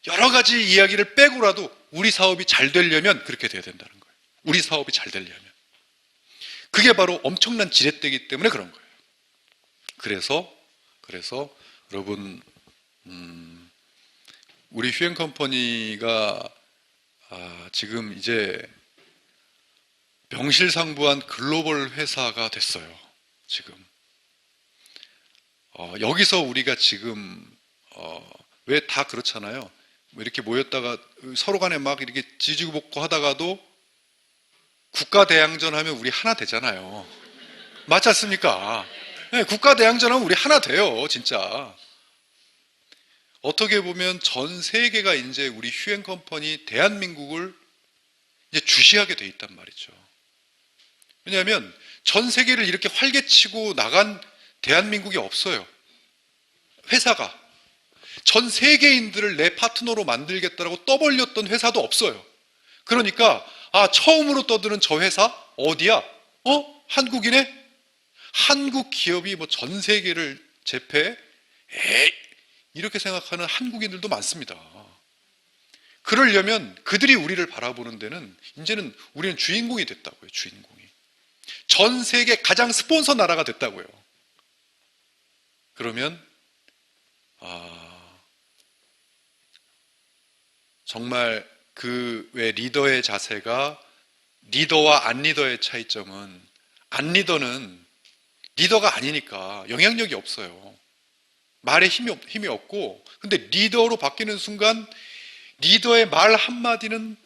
여러 가지 이야기를 빼고라도 우리 사업이 잘 되려면 그렇게 돼야 된다는 거예요. 우리 사업이 잘 되려면. 그게 바로 엄청난 지렛대이기 때문에 그런 거예요. 그래서 여러분 우리 휴앤컴퍼니가 지금 이제 명실상부한 글로벌 회사가 됐어요. 지금 여기서 우리가 지금 왜 다 그렇잖아요. 뭐 이렇게 모였다가 서로 간에 막 이렇게 지지고 볶고 하다가도 국가대항전 하면 우리 하나 되잖아요. 맞지 않습니까? 네, 국가대항전 하면 우리 하나 돼요, 진짜. 어떻게 보면 전 세계가 이제 우리 휴앤컴퍼니 대한민국을 이제 주시하게 돼 있단 말이죠. 왜냐하면 전 세계를 이렇게 활개치고 나간 대한민국이 없어요. 회사가. 전 세계인들을 내 파트너로 만들겠다라고 떠벌렸던 회사도 없어요. 그러니까 처음으로 떠드는 저 회사 어디야? 한국이네? 한국 기업이 뭐 전 세계를 제패해? 에이, 이렇게 생각하는 한국인들도 많습니다. 그러려면 그들이 우리를 바라보는 데는 이제는 우리는 주인공이 됐다고요. 주인공이. 전 세계 가장 스폰서 나라가 됐다고요. 그러면 정말 그 왜 리더의 자세가 리더와 안 리더의 차이점은 안 리더는 리더가 아니니까 영향력이 없어요. 말에 힘이 없고 근데 리더로 바뀌는 순간 리더의 말 한마디는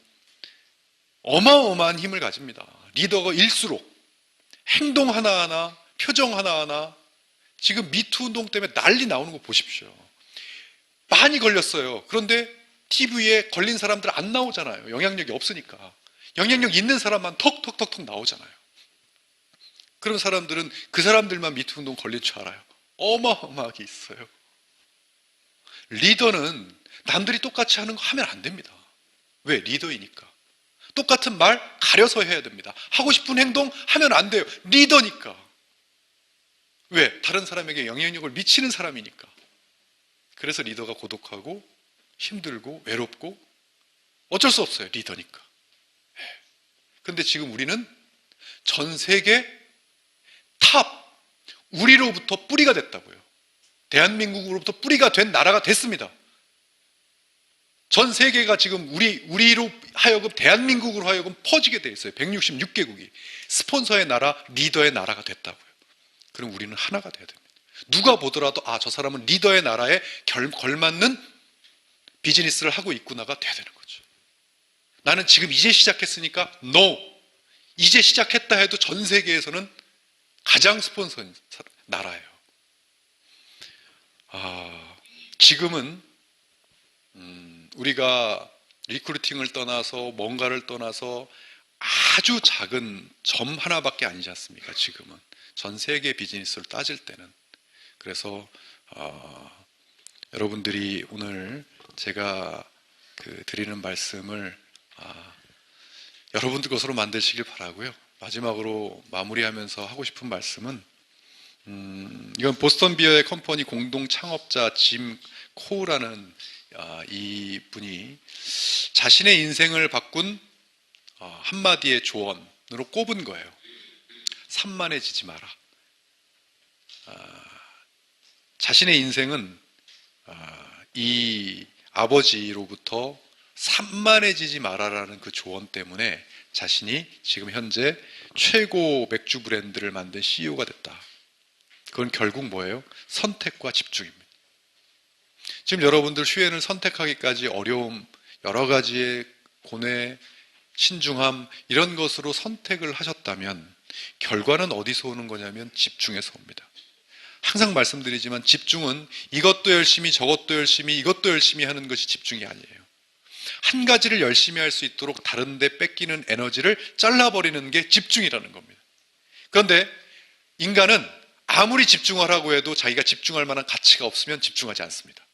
어마어마한 힘을 가집니다. 리더가 일수록 행동 하나하나, 표정 하나하나 지금 미투 운동 때문에 난리 나오는 거 보십시오. 많이 걸렸어요. 그런데 TV에 걸린 사람들 안 나오잖아요. 영향력이 없으니까. 영향력 있는 사람만 톡톡톡톡 나오잖아요. 그런 사람들은 그 사람들만 미투 운동 걸릴 줄 알아요. 어마어마하게 있어요. 리더는 남들이 똑같이 하는 거 하면 안 됩니다. 왜? 리더이니까. 똑같은 말 가려서 해야 됩니다. 하고 싶은 행동 하면 안 돼요. 리더니까. 왜? 다른 사람에게 영향력을 미치는 사람이니까. 그래서 리더가 고독하고 힘들고 외롭고 어쩔 수 없어요. 리더니까. 근데 지금 우리는 전 세계 탑 우리로부터 뿌리가 됐다고요. 대한민국으로부터 뿌리가 된 나라가 됐습니다. 전 세계가 지금 우리로 하여금 대한민국으로 하여금 퍼지게 돼 있어요. 166개국이 스폰서의 나라, 리더의 나라가 됐다고요. 그럼 우리는 하나가 돼야 됩니다. 누가 보더라도 저 사람은 리더의 나라에 걸맞는 비즈니스를 하고 있구나가 돼야 되는 거죠. 나는 지금 이제 시작했으니까 no. 이제 시작했다 해도 전 세계에서는 가장 스폰서인 나라예요. 지금은 우리가 리크루팅을 떠나서 뭔가를 떠나서 아주 작은 점 하나밖에 아니지 않습니까? 지금은 전 세계 비즈니스를 따질 때는. 그래서 여러분들이 오늘 제가 드리는 말씀을 여러분들 것으로 만드시길 바라고요. 마지막으로 마무리하면서 하고 싶은 말씀은 이건 보스턴 비어의 컴퍼니 공동 창업자 짐 코우라는 이 분이 자신의 인생을 바꾼 한마디의 조언으로 꼽은 거예요. 산만해지지 마라. 자신의 인생은 이 아버지로부터 산만해지지 마라라는 그 조언 때문에 자신이 지금 현재 최고 맥주 브랜드를 만든 CEO가 됐다. 그건 결국 뭐예요? 선택과 집중입니다. 지금 여러분들 휴회를 선택하기까지 어려움, 여러 가지의 고뇌, 신중함 이런 것으로 선택을 하셨다면 결과는 어디서 오는 거냐면 집중에서 옵니다. 항상 말씀드리지만 집중은 이것도 열심히 저것도 열심히 이것도 열심히 하는 것이 집중이 아니에요. 한 가지를 열심히 할 수 있도록 다른 데 뺏기는 에너지를 잘라버리는 게 집중이라는 겁니다. 그런데 인간은 아무리 집중하라고 해도 자기가 집중할 만한 가치가 없으면 집중하지 않습니다.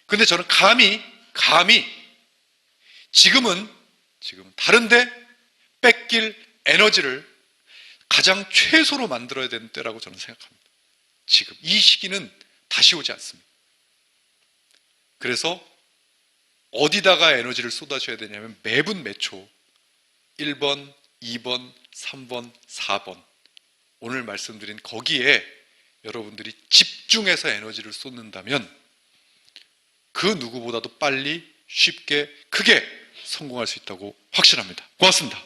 그런데 저는 감히 지금 다른 데 뺏길 에너지를 가장 최소로 만들어야 되는 때라고 저는 생각합니다. 지금 이 시기는 다시 오지 않습니다. 그래서 어디다가 에너지를 쏟아셔야 되냐면 매분 매초 1번, 2번, 3번, 4번 오늘 말씀드린 거기에 여러분들이 집중해서 에너지를 쏟는다면 그 누구보다도 빨리 쉽게 크게 성공할 수 있다고 확신합니다. 고맙습니다.